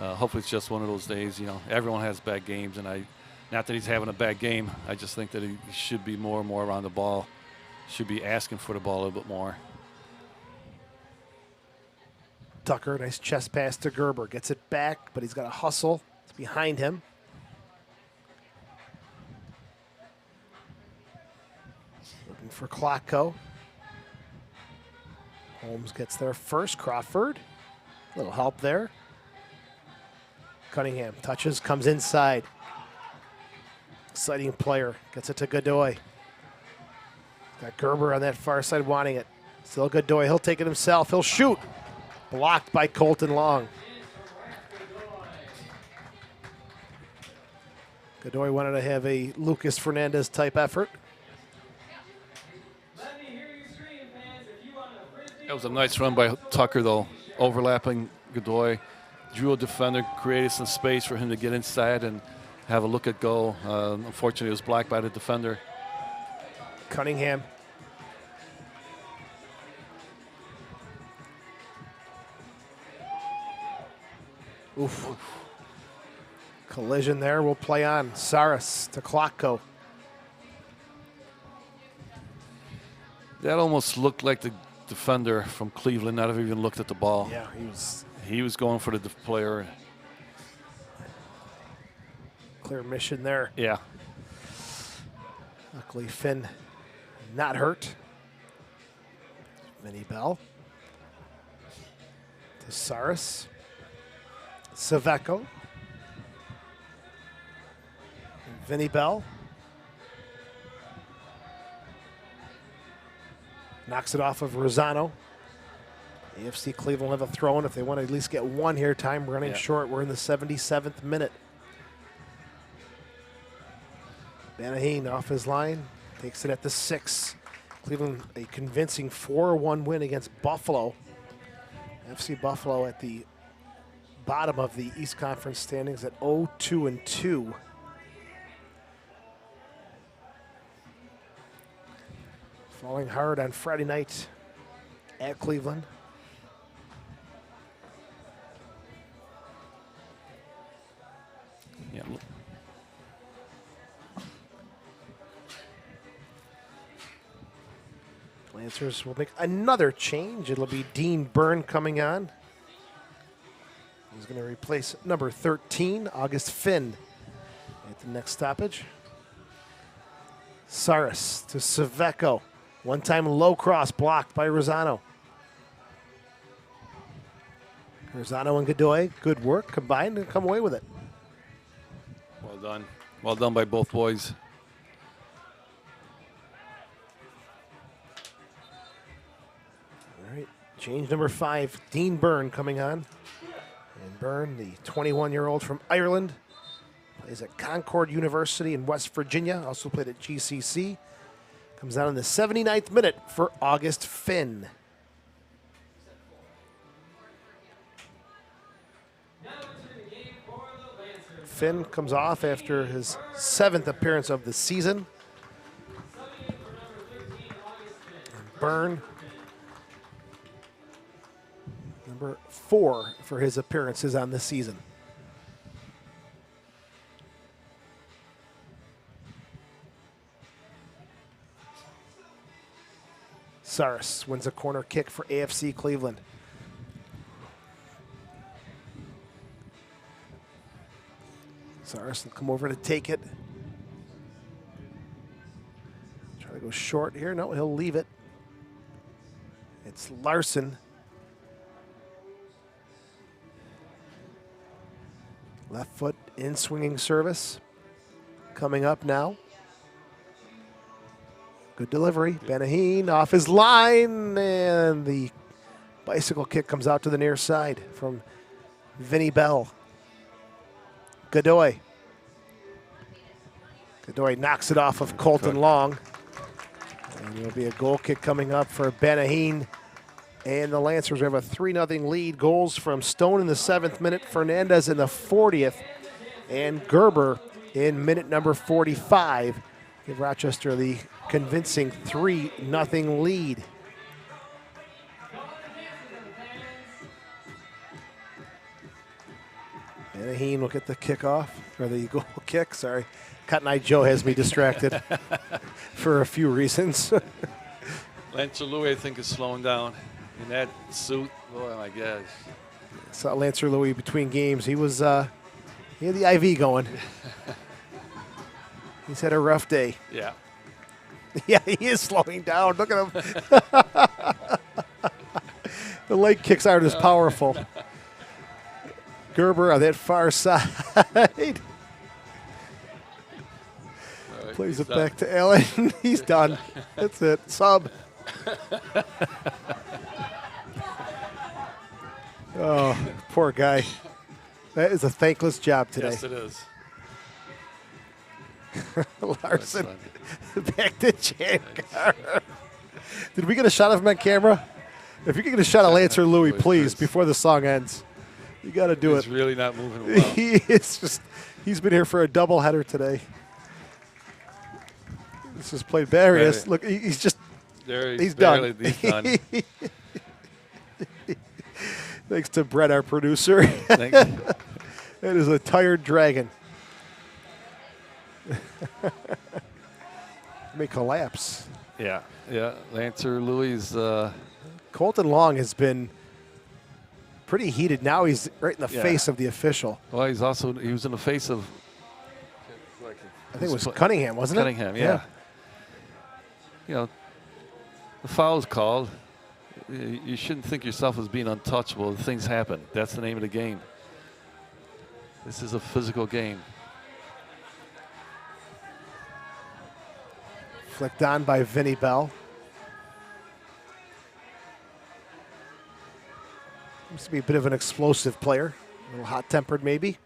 Hopefully it's just one of those days. Everyone has bad games, and not that he's having a bad game. I just think that he should be more and more around the ball. Should be asking for the ball a little bit more. Tucker, nice chest pass to Gerber. Gets it back, but he's got to hustle. It's behind him. Looking for Klotko. Holmes gets there first. Crawford. A little help there. Cunningham touches, comes inside. Exciting player. Gets it to Godoy. Got Gerber on that far side wanting it. Still Godoy. He'll take it himself. He'll shoot. Blocked by Colton Long. Godoy wanted to have a Lucas Fernandez type effort. That was a nice run by Tucker, though, overlapping Godoy. Drew a defender, created some space for him to get inside and have a look at goal. Unfortunately, it was blocked by the defender. Cunningham. Oof. Collision there. We'll play on. Saras to Klotko. That almost looked like the defender from Cleveland not have even looked at the ball. Yeah, he was going for the player. Clear mission there. Yeah. Luckily, Finn not hurt. Vinny Bell to Saras. Saveco. Vinny Bell. Knocks it off of Rosano. AFC Cleveland will have a throw in if they want to at least get one here. Time running short. We're in the 77th minute. Banaheen off his line. Takes it at the 6. Cleveland a convincing 4-1 win against Buffalo. FC Buffalo at the bottom of the East Conference standings at 0-2-2. Falling hard on Friday night at Cleveland. Yeah. Lancers will make another change. It'll be Dean Byrne coming on. He's going to replace number 13, August Finn, at the next stoppage. Saras to Saveco. One-time low cross blocked by Rosano. Rosano and Godoy, good work, combined and come away with it. Well done. Well done by both boys. All right, change number 5, Dean Byrne coming on. And Byrne, the 21-year-old from Ireland, plays at Concord University in West Virginia, also played at GCC. Comes out in the 79th minute for August Finn. Finn comes off after his 7th appearance of the season. Byrne, number 4 for his appearances on the season. Saras wins a corner kick for AFC Cleveland. Saras will come over to take it. Try to go short here. No, he'll leave it. It's Larson. Left foot in swinging service. Coming up now. Good delivery. Banaheen off his line, and the bicycle kick comes out to the near side from Vinny Bell. Godoy. Godoy knocks it off of Colton Long. And there'll be a goal kick coming up for Banaheen. And the Lancers have a 3-0 lead. Goals from Stone in the 7th minute, Fernandez in the 40th, and Gerber in minute number 45. Give Rochester the convincing 3-0 lead. Benaheen will get the kickoff, or the goal kick, sorry. Cotton Eye Joe has me distracted for a few reasons. Lancer Louis, I think, is slowing down in that suit. Oh, my gosh. Saw Lancer Louis between games. He was, he had the IV going. He's had a rough day. Yeah. Yeah, he is slowing down. Look at him. The leg kicks aren't as powerful. Gerber on that far side. Plays it back to Allen. He's done. That's it. Sub. Oh, poor guy. That is a thankless job today. Yes, it is. Larson back to Jankar. Did we get a shot of him on camera? If you can get a shot of Lancer Louis, please, before the song ends. You got to do it. He's really not moving well. He's been here for a doubleheader today. This is played Barrios. Look, he's just there. He's done. He's done. Thanks to Brett, our producer. Thanks. It is a tired dragon. May collapse. Yeah. Lancer Louis. Colton Long has been pretty heated. Now he's right in the face of the official. Well, he was in the face of. I think it was Cunningham, wasn't it? Cunningham, yeah. You know, the foul is called. You shouldn't think yourself as being untouchable. Things happen. That's the name of the game. This is a physical game. Flicked on by Vinny Bell. Seems to be a bit of an explosive player. A little hot-tempered, maybe.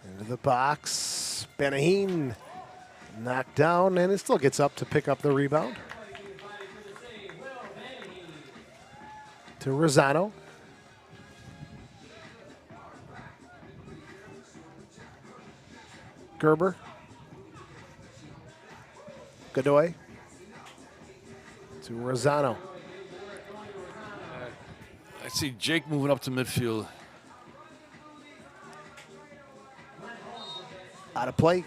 Into the box. Benaheen knocked down, and it still gets up to pick up the rebound. To Rosano. Gerber. Godoy. To Rosano. I see Jake moving up to midfield. Out of play.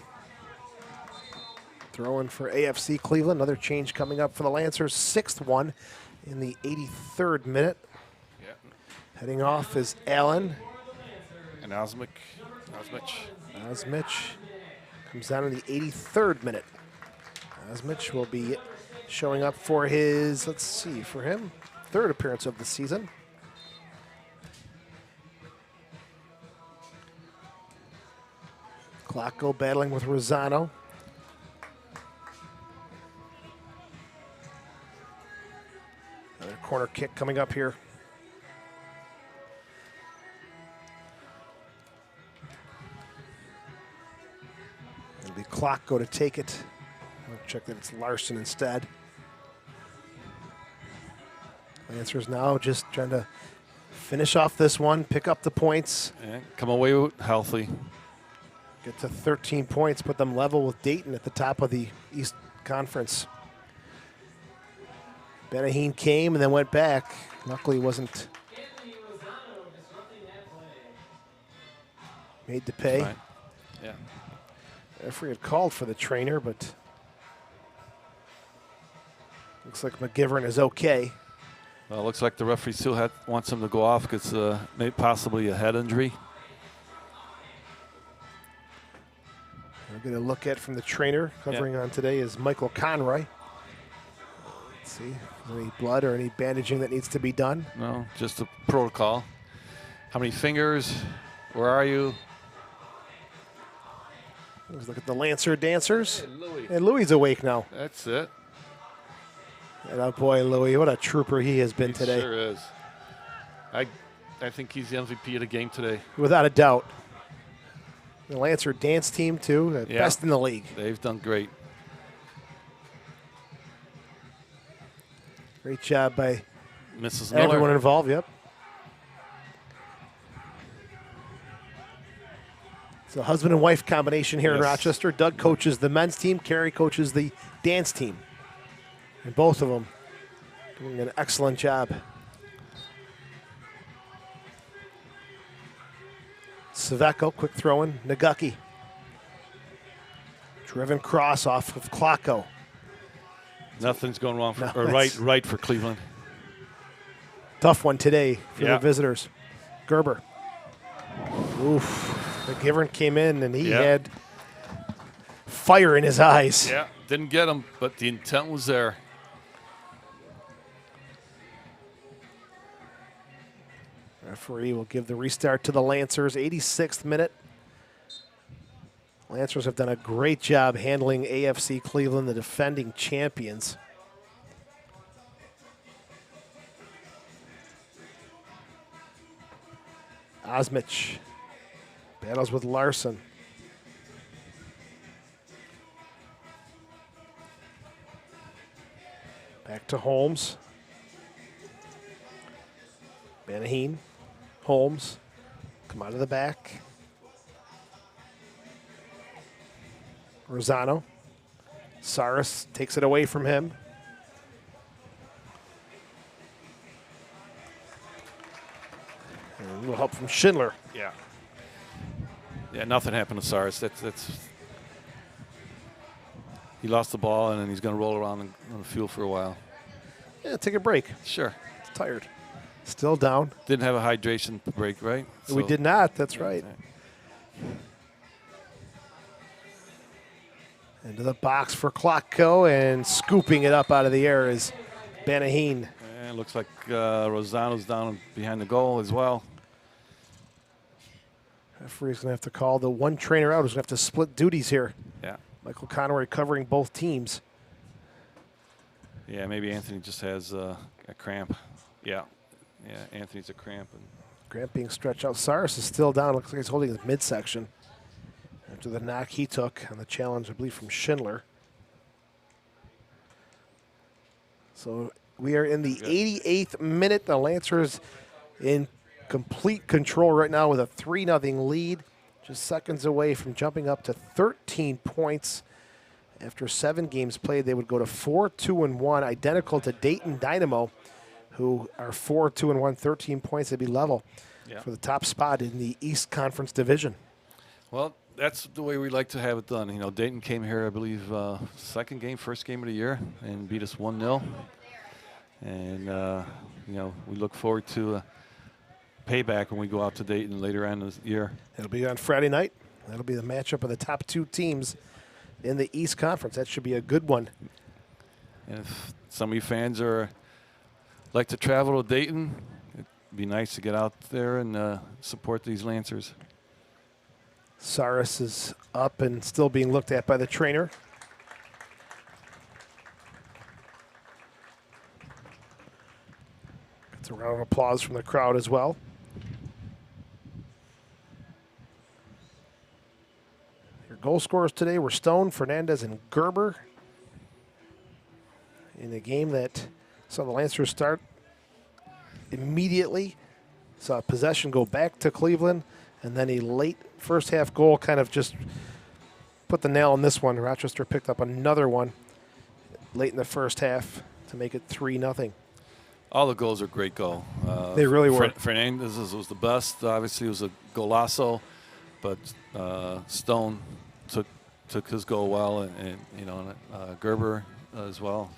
Throwing for AFC Cleveland. Another change coming up for the Lancers. 6th one in the 83rd minute. Yeah. Heading off is Allen. And Osmich. Osmich comes down in the 83rd minute. Osmich will be showing up for his, let's see, for him, 3rd appearance of the season. Klocko battling with Rosano. Another corner kick coming up here. It'll be Klocko to take it. I'll check that it's Larson instead. Lancers now just trying to finish off this one, pick up the points. And come away healthy. Get to 13 points, put them level with Dayton at the top of the East Conference. Benaheen came and then went back. Luckily wasn't made to pay. Right. Yeah. Referee had called for the trainer, but looks like McGivern is okay. Well, it looks like the referee still wants him to go off because maybe possibly a head injury. We're going to look at from the trainer. Covering on today is Michael Conroy. Let's see if there's any blood or any bandaging that needs to be done. No, just a protocol. How many fingers? Where are you? Let's look at the Lancer dancers. Hey, Louis. And Louis awake now. That's it. And oh boy, Louis, what a trooper he has been today. Sure is. I think he's the MVP of the game today. Without a doubt. The Lancer dance team, too, best in the league. They've done great. Great job by Mrs. Miller. everyone involved, yep. It's a husband and wife combination here in Yes. Rochester. Doug coaches the men's team, Carrie coaches the dance team. And both of them doing an excellent job. Savecko, quick throw in. Nagucki. Driven cross off of Klocko. Nothing's going wrong for, No, or right for Cleveland. Tough one today for Yeah. the visitors. Gerber. Oof. McGivern came in and he Yeah. had fire in his eyes. Yeah, didn't get him, but the intent was there. Referee will give the restart to the Lancers. 86th minute. Lancers have done a great job handling AFC Cleveland, the defending champions. Osmich battles with Larson. Back to Holmes. Banaheen, Holmes, come out of the back. Rosano. Saris takes it away from him. And a little help from Schindler. Yeah. Yeah, nothing happened to Saris. That's he lost the ball, and then he's going to roll around on the field for a while. Yeah, take a break. Sure. He's tired. Still down. Didn't have a hydration break, right? We So- did not. That's right. Into the box for Klocko, and scooping it up out of the air is Banaheen. And it looks like Rosano's down behind the goal as well. Referee's going to have to call the one trainer out who's going to have to split duties here. Yeah. Michael Honorary covering both teams. Yeah, maybe Anthony just has a cramp. Yeah. Yeah, Anthony's a cramp. And Grant being stretched out. Saris is still down. Looks like he's holding his midsection after the knock he took on the challenge, I believe, from Schindler. So we are in the 88th minute. The Lancers in complete control right now with a 3-0 lead. Just seconds away from jumping up to 13 points. After 7 games played, they would go to 4-2-1, identical to Dayton Dynamo, who are 4-2-1, 13 points. They'd be level for the top spot in the East Conference Division. Well, that's the way we like to have it done. You know, Dayton came here, I believe, first game of the year, and beat us 1-0. And, you know, we look forward to payback when we go out to Dayton later on this year. It'll be on Friday night. That'll be the matchup of the top 2 teams in the East Conference. That should be a good one. And if some of you fans like to travel to Dayton, it'd be nice to get out there and support these Lancers. Saris is up and still being looked at by the trainer. Gets a round of applause from the crowd as well. Your goal scorers today were Stone, Fernandez, and Gerber. In a game that saw the Lancers start immediately, saw possession go back to Cleveland, and then a late first half goal kind of just put the nail in this one. Rochester picked up another one late in the first half to make it 3-0. All the goals are great goal. They really were. Fernandez was the best. Obviously, it was a golazo, but Stone took his goal well, and you know, Gerber as well.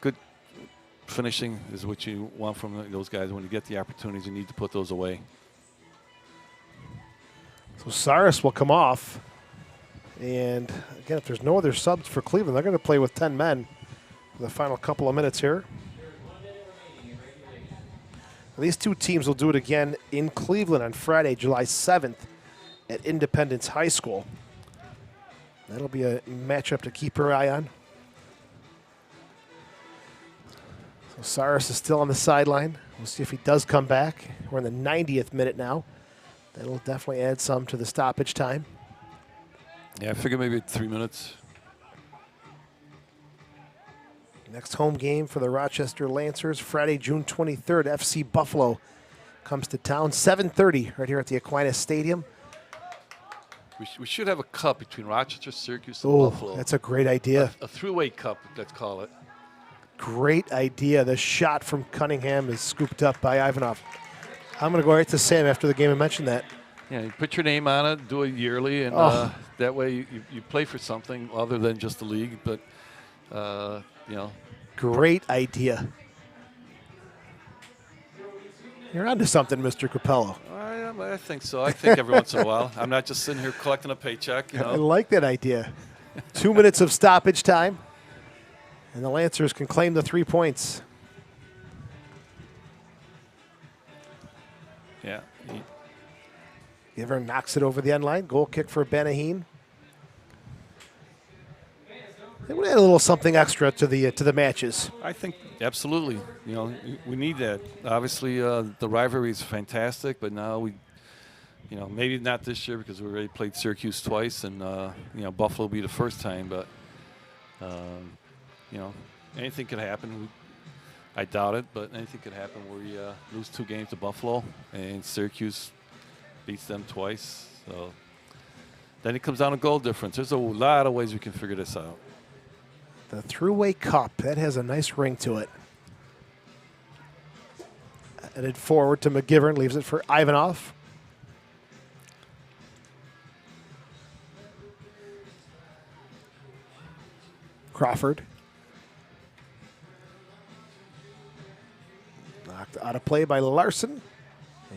Good finishing is what you want from those guys. When you get the opportunities, you need to put those away. So Saris will come off. And again, if there's no other subs for Cleveland, they're going to play with 10 men for the final couple of minutes here. These 2 teams will do it again in Cleveland on Friday, July 7th at Independence High School. That'll be a matchup to keep your eye on. So Saris is still on the sideline. We'll see if he does come back. We're in the 90th minute now. That'll definitely add some to the stoppage time. Yeah, I figure maybe 3 minutes. Next home game for the Rochester Lancers, Friday, June 23rd. FC Buffalo comes to town, 7:30 right here at the Aquinas Stadium. We should have a cup between Rochester, Syracuse, and Oh, Buffalo. that's a great idea. A three-way cup, let's call it. Great idea. The shot from Cunningham is scooped up by Ivanov. I'm going to go right to Sam after the game and mention that. Yeah, you put your name on it, do it yearly, and that way you play for something other than just the league. But, Great idea. You're onto something, Mr. Capello. I think so. I think every once in a while. I'm not just sitting here collecting a paycheck. I like that idea. 2 minutes of stoppage time, and the Lancers can claim the 3 points. Yeah. Giver knocks it over the end line. Goal kick for Benaheen. They would add a little something extra to the matches. I think absolutely. We need that. Obviously, the rivalry is fantastic, but now we, maybe not this year because we already played Syracuse twice, and Buffalo will be the first time. But anything could happen. I doubt it, but anything could happen where we lose 2 games to Buffalo, and Syracuse beats them twice. So then it comes down to goal difference. There's a lot of ways we can figure this out. The Thruway Cup, that has a nice ring to it. Headed forward to McGivern, leaves it for Ivanov. Crawford. Knocked out of play by Larson.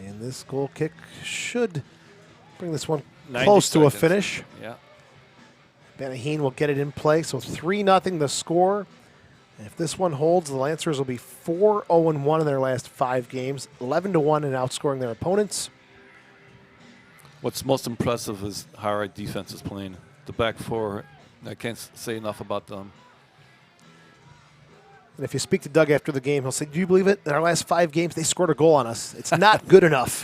And this goal kick should bring this one close to a finish. Yeah. Benaheen will get it in play, so 3-0 the score. And if this one holds, the Lancers will be 4-0-1 in their last 5 games, 11-1 in outscoring their opponents. What's most impressive is how our defense is playing. The back four, I can't say enough about them. And if you speak to Doug after the game, he'll say, do you believe it? In our last 5 games, they scored a goal on us. It's not good enough.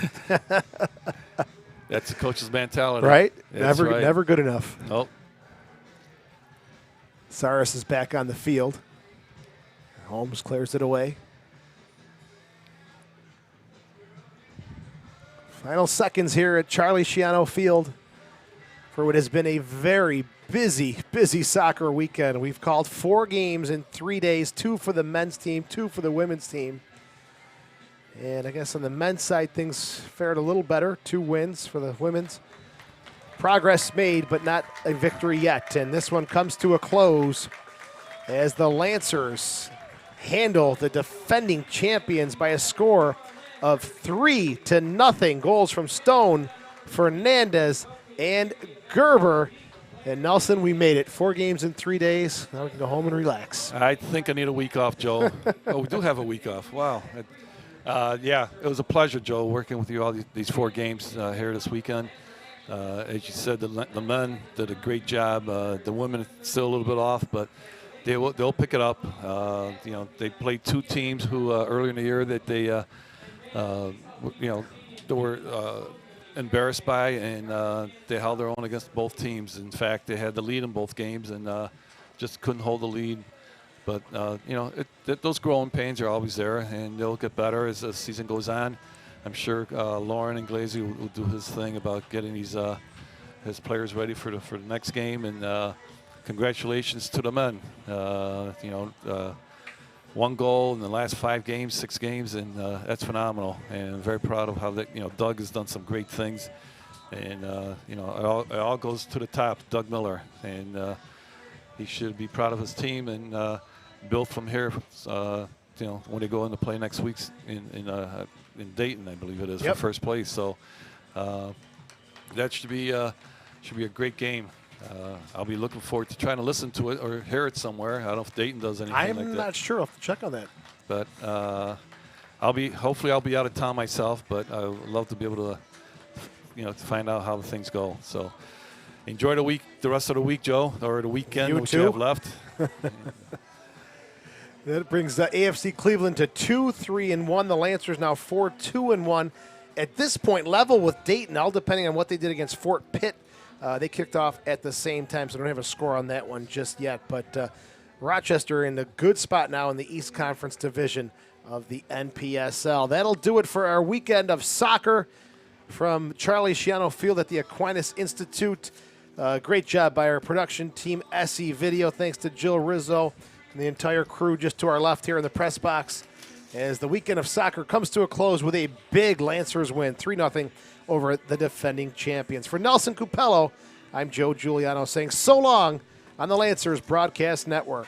That's the coach's mentality. Right? That's right. Never good enough. Nope. Saris is back on the field. Holmes clears it away. Final seconds here at Charlie Schiano Field for what has been a very busy soccer weekend. We've called 4 games in 3 days, 2 for the men's team, 2 for the women's team. And I guess on the men's side, things fared a little better. 2 wins for the women's. Progress made, but not a victory yet. And this one comes to a close as the Lancers handle the defending champions by a score of 3-0. Goals from Stone, Fernandez, and Gerber. And Nelson, we made it. 4 games in 3 days. Now we can go home and relax. I think I need a week off, Joe. Oh, we do have a week off. Wow. Yeah, it was a pleasure, Joe, working with you all these 4 games here this weekend. As you said, the men did a great job. The women are still a little bit off, but they'll pick it up. They played 2 teams who earlier in the year that they were embarrassed by, and they held their own against both teams. In fact, they had the lead in both games and just couldn't hold the lead. But those growing pains are always there, and they'll get better as the season goes on. I'm sure Lauren and Glazy will do his thing about getting his players ready for the next game. And congratulations to the men. 1 goal in the last 5 games, 6 games, and that's phenomenal. And I'm very proud of how Doug has done some great things. And it all goes to the top. Doug Miller, and he should be proud of his team and build from here. When they go into play next week in Dayton, I believe it is, for first place. So that should be a great game. I'll be looking forward to trying to listen to it or hear it somewhere. I don't know if Dayton does anything like that. I'm not sure. I'll have to check on that. But hopefully I'll be out of town myself, but I would love to be able to find out how the things go. So enjoy the rest of the week, Joe, or the weekend which you have left. That brings the AFC Cleveland to 2-3-1. The Lancers now 4-2-1. At this point, level with Dayton, all depending on what they did against Fort Pitt. They kicked off at the same time, so I don't have a score on that one just yet. But Rochester in a good spot now in the East Conference Division of the NPSL. That'll do it for our weekend of soccer from Charlie Schiano Field at the Aquinas Institute. Great job by our production team, SE Video. Thanks to Jill Rizzo and the entire crew just to our left here in the press box as the weekend of soccer comes to a close with a big Lancers win, 3-0 over the defending champions. For Nelson Cupello, I'm Joe Giuliano saying so long on the Lancers Broadcast Network.